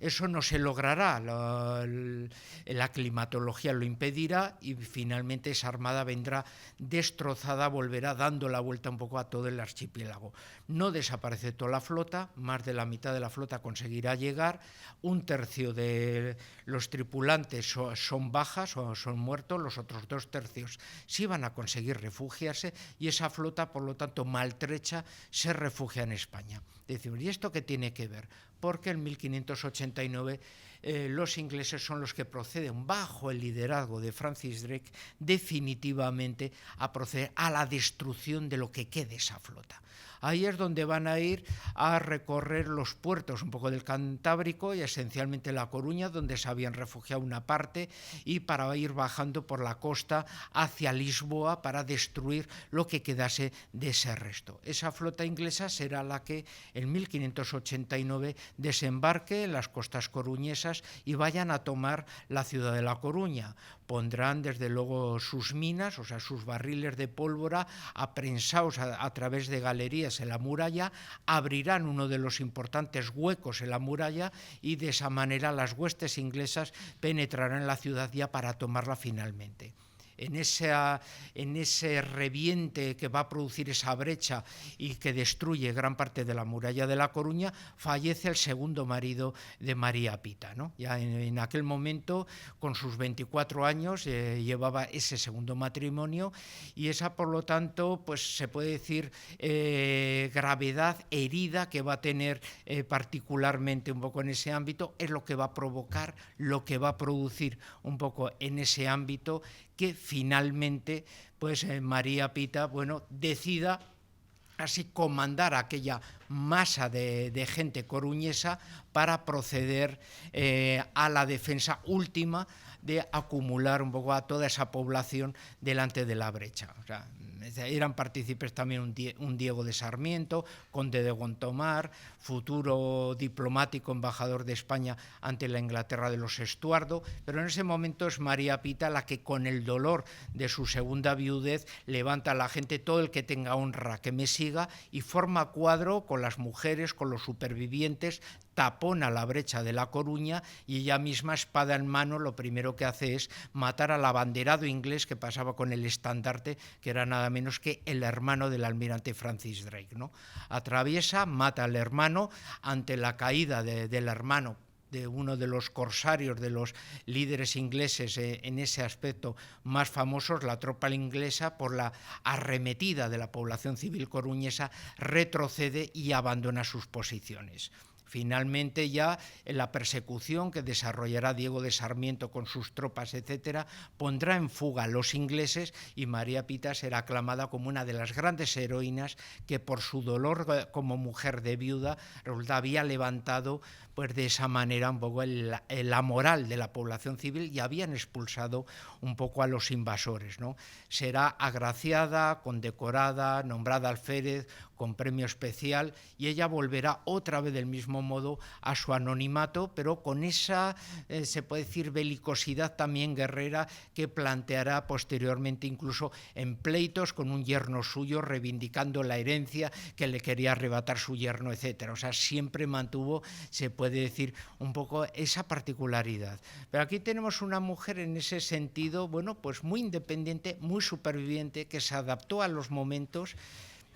Eso no se logrará, la climatología lo impedirá y finalmente esa armada vendrá destrozada, volverá dando la vuelta un poco a todo el archipiélago. No desaparece toda la flota, más de la mitad de la flota conseguirá llegar, 1/3 de los tripulantes son bajas o son muertos, los otros 2/3 sí van a conseguir refugiarse y esa flota, por lo tanto, maltrecha, se refugia en España. Decimos, ¿y esto qué tiene que ver? Porque en 1589 los ingleses son los que proceden, bajo el liderazgo de Francis Drake, definitivamente a proceder a la destrucción de lo que quede esa flota. Ahí es donde van a ir a recorrer los puertos un poco del Cantábrico y esencialmente La Coruña, donde se habían refugiado una parte, y para ir bajando por la costa hacia Lisboa para destruir lo que quedase de ese resto. Esa flota inglesa será la que en 1589 desembarque en las costas coruñesas y vayan a tomar la ciudad de La Coruña. Pondrán desde luego sus minas, o sea, sus barriles de pólvora aprensados a través de galerías en la muralla, abrirán uno de los importantes huecos en la muralla y de esa manera las huestes inglesas penetrarán en la ciudad ya para tomarla finalmente. En ese reviente que va a producir esa brecha y que destruye gran parte de la muralla de La Coruña, fallece el segundo marido de María Pita, ¿no? Ya en aquel momento, con sus 24 años, llevaba ese segundo matrimonio y esa, por lo tanto, pues se puede decir gravedad, herida que va a tener particularmente un poco en ese ámbito, es lo que va a provocar, lo que va a producir un poco en ese ámbito que finalmente pues María Pita, bueno, decida así comandar a aquella masa de gente coruñesa para proceder a la defensa última de acumular un poco a toda esa población delante de la brecha. O sea, eran partícipes también un Diego de Sarmiento, conde de Gondomar, futuro diplomático embajador de España ante la Inglaterra de los Estuardo, pero en ese momento es María Pita la que, con el dolor de su segunda viudez, levanta a la gente, todo el que tenga honra que me siga, y forma cuadro con las mujeres, con los supervivientes, tapona la brecha de La Coruña y ella misma, espada en mano, lo primero que hace es matar al abanderado inglés que pasaba con el estandarte, que era nada menos que el hermano del almirante Francis Drake, ¿no? Atraviesa, mata al hermano. Ante la caída del hermano, de uno de los corsarios, de los líderes ingleses en ese aspecto más famosos, la tropa inglesa, por la arremetida de la población civil coruñesa, retrocede y abandona sus posiciones. Finalmente, ya en la persecución que desarrollará Diego de Sarmiento con sus tropas, etcétera, pondrá en fuga a los ingleses y María Pita será aclamada como una de las grandes heroínas que, por su dolor como mujer de viuda, había levantado pues de esa manera un poco la moral de la población civil y habían expulsado un poco a los invasores, ¿no? Será agraciada, condecorada, nombrada alférez, con premio especial, y ella volverá otra vez del mismo modo a su anonimato, pero con esa, se puede decir, belicosidad también guerrera que planteará posteriormente incluso en pleitos con un yerno suyo, reivindicando la herencia que le quería arrebatar su yerno, etcétera. O sea, siempre mantuvo, se puede decir, un poco esa particularidad. Pero aquí tenemos una mujer en ese sentido, bueno, pues muy independiente, muy superviviente, que se adaptó a los momentos,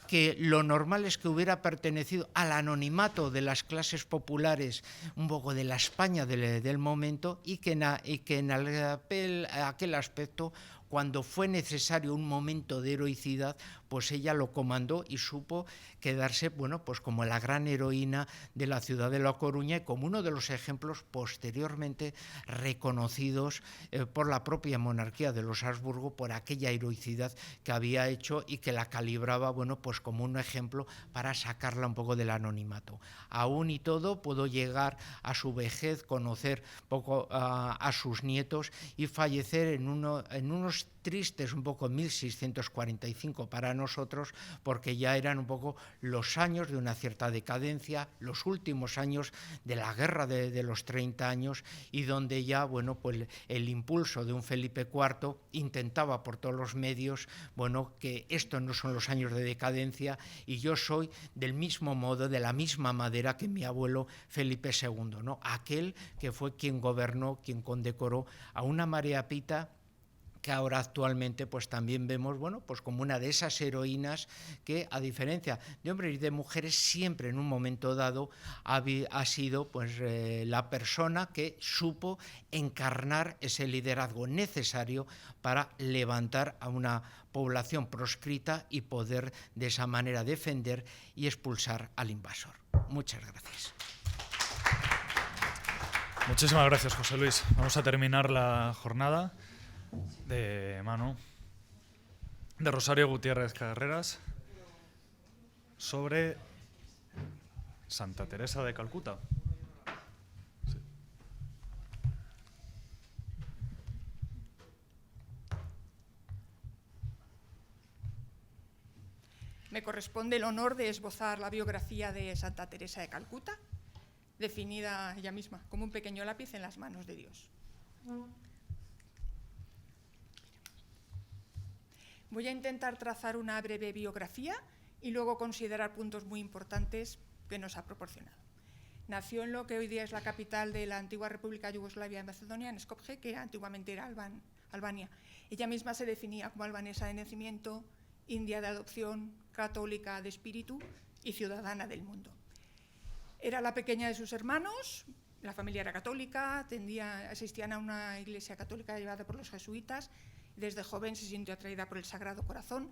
que lo normal es que hubiera pertenecido al anonimato de las clases populares, un poco de la España del momento, y que en aquel aspecto, cuando fue necesario un momento de heroicidad, pues ella lo comandó y supo quedarse, bueno, pues como la gran heroína de la ciudad de La Coruña y como uno de los ejemplos posteriormente reconocidos por la propia monarquía de los Habsburgo por aquella heroicidad que había hecho y que la calibraba, bueno, pues como un ejemplo para sacarla un poco del anonimato. Aún y todo pudo llegar a su vejez, conocer poco a sus nietos y fallecer en unos tristes un poco 1645 para nosotros, porque ya eran un poco los años de una cierta decadencia, los últimos años de la guerra de los 30 años, y donde ya, bueno, pues el impulso de un Felipe IV intentaba por todos los medios, bueno, que estos no son los años de decadencia y yo soy del mismo modo, de la misma madera que mi abuelo Felipe II, ¿no? Aquel que fue quien gobernó, quien condecoró a una María Pita que ahora actualmente pues también vemos, bueno, pues como una de esas heroínas que, a diferencia de hombres y de mujeres, siempre en un momento dado ha sido pues la persona que supo encarnar ese liderazgo necesario para levantar a una población proscrita y poder de esa manera defender y expulsar al invasor. Muchas gracias. Muchísimas gracias, José Luis. Vamos a terminar la jornada de mano de Rosario Gutiérrez Carreras sobre Santa Teresa de Calcuta. Sí. Me corresponde el honor de esbozar la biografía de Santa Teresa de Calcuta, definida ella misma como un pequeño lápiz en las manos de Dios. Voy a intentar trazar una breve biografía y luego considerar puntos muy importantes que nos ha proporcionado. Nació en lo que hoy día es la capital de la antigua República Yugoslavia de Macedonia, en Skopje, que antiguamente era Albania. Ella misma se definía como albanesa de nacimiento, india de adopción, católica de espíritu y ciudadana del mundo. Era la pequeña de sus hermanos, la familia era católica, asistían a una iglesia católica llevada por los jesuitas. Desde joven se sintió atraída por el Sagrado Corazón.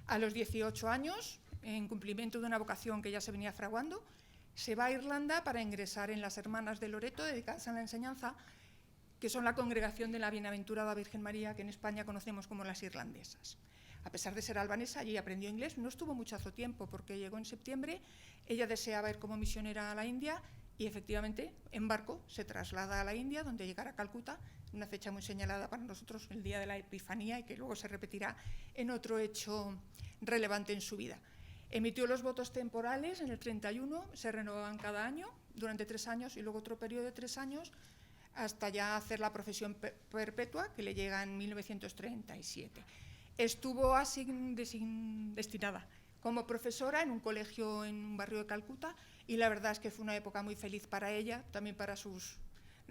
A los 18 años, en cumplimiento de una vocación que ya se venía fraguando, se va a Irlanda para ingresar en las Hermanas de Loreto, dedicadas a la enseñanza, que son la congregación de la Bienaventurada Virgen María, que en España conocemos como las irlandesas. A pesar de ser albanesa, allí aprendió inglés, no estuvo mucho tiempo porque llegó en septiembre, ella deseaba ir como misionera a la India y efectivamente en barco se traslada a la India, donde llegará a Calcuta, una fecha muy señalada para nosotros, el día de la Epifanía, y que luego se repetirá en otro hecho relevante en su vida. Emitió los votos temporales en el 31, se renovaban cada año, durante 3 años, y luego otro periodo de 3 años, hasta ya hacer la profesión perpetua, que le llega en 1937. Estuvo destinada como profesora en un colegio en un barrio de Calcuta, y la verdad es que fue una época muy feliz para ella, también para sus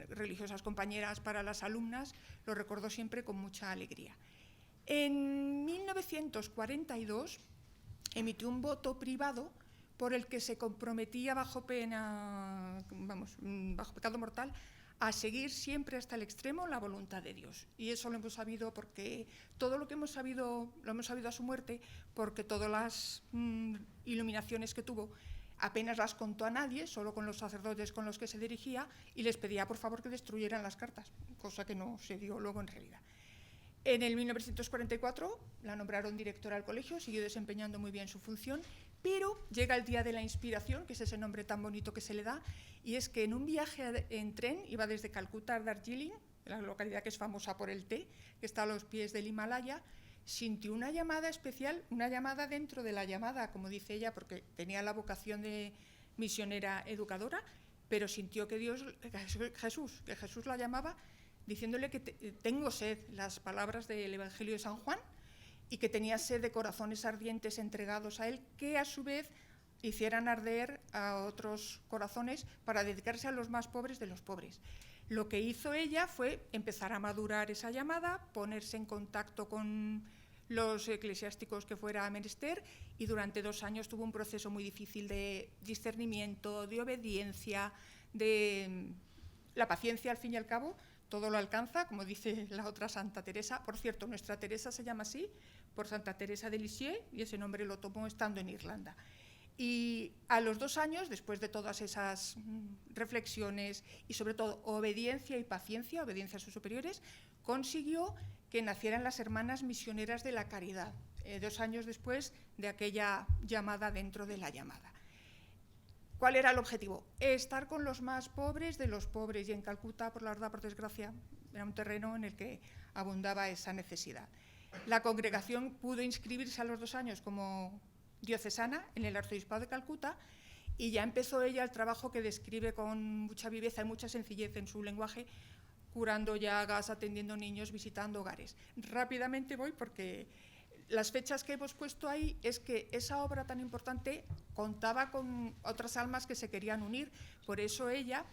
religiosas compañeras, para las alumnas, lo recordó siempre con mucha alegría. En 1942 emitió un voto privado por el que se comprometía bajo pecado mortal a seguir siempre hasta el extremo la voluntad de Dios. Y eso lo hemos sabido porque todo lo que hemos sabido, lo hemos sabido a su muerte, porque todas las iluminaciones que tuvo apenas las contó a nadie, solo con los sacerdotes con los que se dirigía, y les pedía por favor que destruyeran las cartas, cosa que no se dio luego en realidad. En el 1944 la nombraron directora del colegio, siguió desempeñando muy bien su función, pero llega el día de la inspiración, que es ese nombre tan bonito que se le da, y es que en un viaje en tren, iba desde Calcuta a Darjeeling, la localidad que es famosa por el té, que está a los pies del Himalaya, sintió una llamada especial, una llamada dentro de la llamada, como dice ella, porque tenía la vocación de misionera educadora, pero sintió que Jesús la llamaba diciéndole que tengo sed, las palabras del Evangelio de San Juan, y que tenía sed de corazones ardientes entregados a él, que a su vez hicieran arder a otros corazones para dedicarse a los más pobres de los pobres. Lo que hizo ella fue empezar a madurar esa llamada, ponerse en contacto con los eclesiásticos que fuera menester, y durante 2 años tuvo un proceso muy difícil de discernimiento, de obediencia, de la paciencia, al fin y al cabo, todo lo alcanza, como dice la otra Santa Teresa. Por cierto, nuestra Teresa se llama así por Santa Teresa de Lisieux, y ese nombre lo tomó estando en Irlanda. Y a los 2 años, después de todas esas reflexiones y sobre todo obediencia y paciencia, obediencia a sus superiores, consiguió que nacieran las Hermanas Misioneras de la Caridad, 2 años después de aquella llamada dentro de la llamada. ¿Cuál era el objetivo? Estar con los más pobres de los pobres, y en Calcuta, por la verdad, por desgracia, era un terreno en el que abundaba esa necesidad. La congregación pudo inscribirse a los 2 años como diocesana en el Arzobispado de Calcuta, y ya empezó ella el trabajo que describe con mucha viveza y mucha sencillez en su lenguaje, curando llagas, atendiendo niños, visitando hogares. Rápidamente voy, porque las fechas que hemos puesto ahí es que esa obra tan importante contaba con otras almas que se querían unir, por eso ella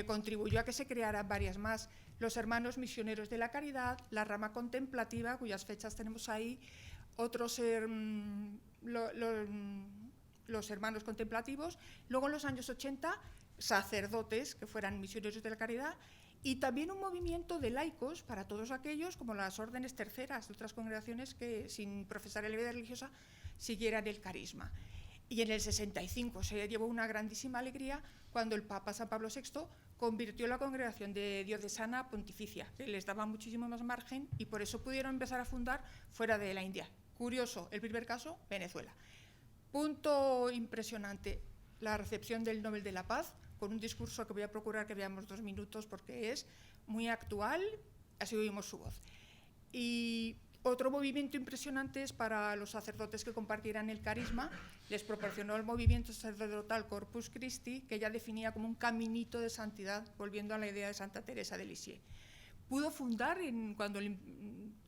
contribuyó a que se crearan varias más: los Hermanos Misioneros de la Caridad, la rama contemplativa, cuyas fechas tenemos ahí, otros los hermanos contemplativos, luego en los años 80 sacerdotes que fueran misioneros de la caridad, y también un movimiento de laicos para todos aquellos, como las órdenes terceras de otras congregaciones que, sin profesar la vida religiosa, siguieran el carisma. Y en el 65 se llevó una grandísima alegría cuando el Papa San Pablo VI convirtió la congregación de diocesana pontificia, que les daba muchísimo más margen, y por eso pudieron empezar a fundar fuera de la India. Curioso, el primer caso, Venezuela. Punto impresionante, la recepción del Nobel de la Paz, con un discurso que voy a procurar que veamos 2 minutos porque es muy actual, así oímos su voz. Y otro movimiento impresionante es para los sacerdotes que compartieran el carisma. Les proporcionó el movimiento sacerdotal Corpus Christi, que ella definía como un caminito de santidad, volviendo a la idea de Santa Teresa de Lisieux. Pudo fundar, cuando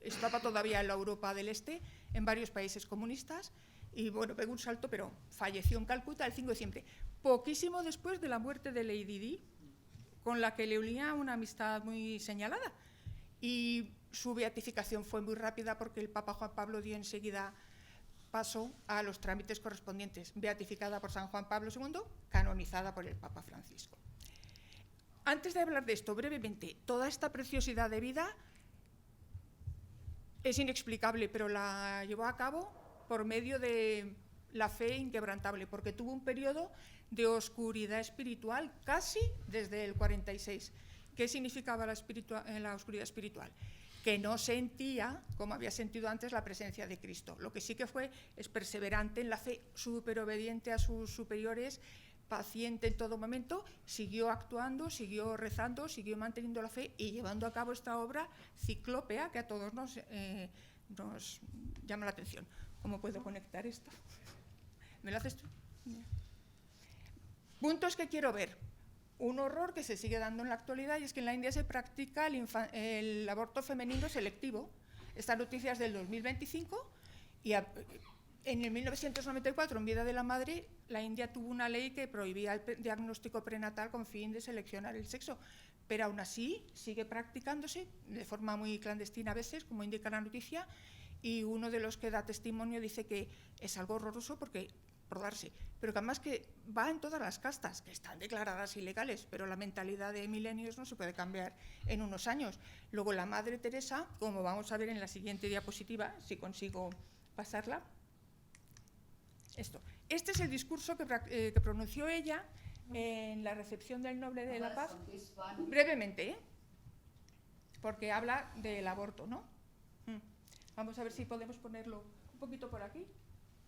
estaba todavía en la Europa del Este, en varios países comunistas, y bueno, pegó un salto, pero falleció en Calcuta el 5 de diciembre, poquísimo después de la muerte de Lady Di, con la que le unía una amistad muy señalada. Y su beatificación fue muy rápida porque el Papa Juan Pablo dio enseguida paso a los trámites correspondientes, beatificada por San Juan Pablo II, canonizada por el Papa Francisco. Antes de hablar de esto, brevemente, toda esta preciosidad de vida es inexplicable, pero la llevó a cabo por medio de la fe inquebrantable, porque tuvo un periodo de oscuridad espiritual casi desde el 46. ¿Qué significaba la oscuridad espiritual? Que no sentía, como había sentido antes, la presencia de Cristo. Lo que sí que fue es perseverante en la fe, súper obediente a sus superiores, paciente en todo momento, siguió actuando, siguió rezando, siguió manteniendo la fe y llevando a cabo esta obra ciclópea que a todos nos llama la atención. ¿Cómo puedo conectar esto? ¿Me lo haces tú? Puntos que quiero ver. Un horror que se sigue dando en la actualidad, y es que en la India se practica el aborto femenino selectivo. Esta noticia es del 2025, y en el 1994, en vida de la madre, la India tuvo una ley que prohibía el diagnóstico prenatal con fin de seleccionar el sexo, pero aún así sigue practicándose de forma muy clandestina a veces, como indica la noticia, y uno de los que da testimonio dice que es algo horroroso porque por darse, pero que además que va en todas las castas, que están declaradas ilegales, pero la mentalidad de milenios no se puede cambiar en unos años. Luego la Madre Teresa, como vamos a ver en la siguiente diapositiva, si consigo pasarla, esto. Este es el discurso que pronunció ella en la recepción del Nobel de la Paz, brevemente, porque habla del aborto, ¿no? Vamos a ver si podemos ponerlo un poquito por aquí.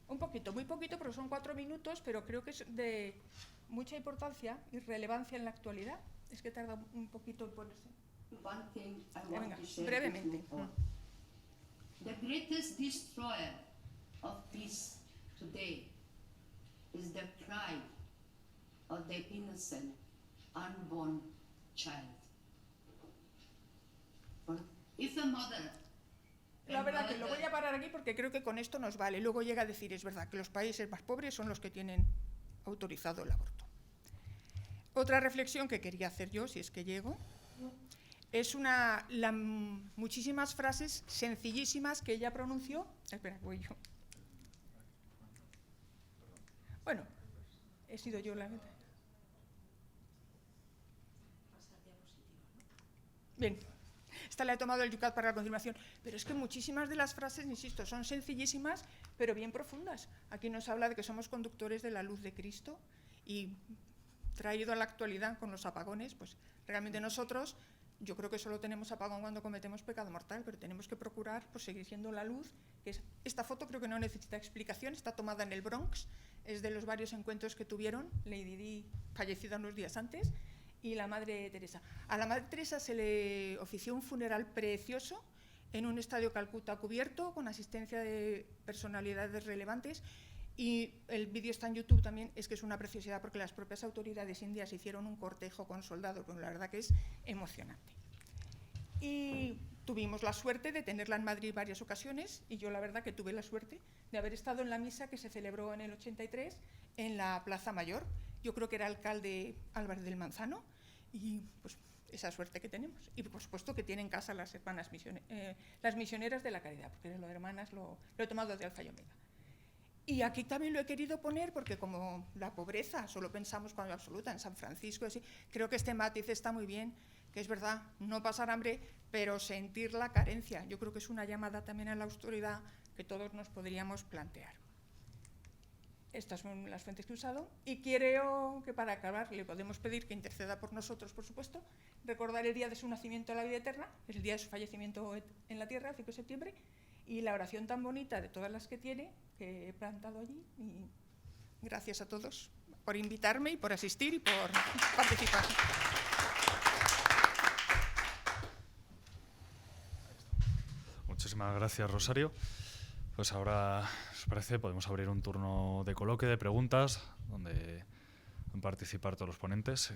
Un poquito, muy poquito, porque son 4 minutos, pero creo que es de mucha importancia y relevancia en la actualidad. Es que tarda un poquito en ponerse. Venga, brevemente. The greatest destroyer of peace today is the cry of the innocent, unborn child. For if a mother La verdad que lo voy a parar aquí porque creo que con esto nos vale. Luego llega a decir, es verdad, que los países más pobres son los que tienen autorizado el aborto. Otra reflexión que quería hacer yo, si es que llego, es muchísimas frases sencillísimas que ella pronunció. Espera, voy yo. Bueno, he sido yo la... Bien. Esta la he tomado el Yucat para la confirmación, pero es que muchísimas de las frases, insisto, son sencillísimas, pero bien profundas. Aquí nos habla de que somos conductores de la luz de Cristo y traído a la actualidad con los apagones, pues realmente nosotros, yo creo que solo tenemos apagón cuando cometemos pecado mortal, pero tenemos que procurar pues, seguir siendo la luz. Esta foto creo que no necesita explicación, está tomada en el Bronx, es de los varios encuentros que tuvieron, Lady Di, fallecida unos días antes, y la Madre Teresa. A la Madre Teresa se le ofició un funeral precioso en un estadio Calcuta cubierto, con asistencia de personalidades relevantes, y el vídeo está en YouTube también, es que es una preciosidad porque las propias autoridades indias hicieron un cortejo con soldados, bueno, la verdad que es emocionante. Y tuvimos la suerte de tenerla en Madrid varias ocasiones, y yo la verdad que tuve la suerte de haber estado en la misa que se celebró en el 83 en la Plaza Mayor. Yo creo que era alcalde Álvarez del Manzano, y pues esa suerte que tenemos. Y por supuesto que tienen en casa las hermanas las misioneras de la caridad, porque lo de hermanas lo he tomado de Alfa y Omega. Y aquí también lo he querido poner porque como la pobreza, solo pensamos cuando absoluta, en San Francisco, así, creo que este matiz está muy bien, que es verdad, no pasar hambre, pero sentir la carencia. Yo creo que es una llamada también a la autoridad que todos nos podríamos plantear. Estas son las fuentes que he usado y quiero que para acabar le podemos pedir que interceda por nosotros, por supuesto, recordar el día de su nacimiento a la vida eterna, es el día de su fallecimiento en la tierra, el 5 de septiembre, y la oración tan bonita de todas las que tiene, que he plantado allí. Y gracias a todos por invitarme y por asistir y por participar. Muchísimas gracias, Rosario. Pues ahora, si os parece, podemos abrir un turno de coloquio, de preguntas, donde van a participar todos los ponentes.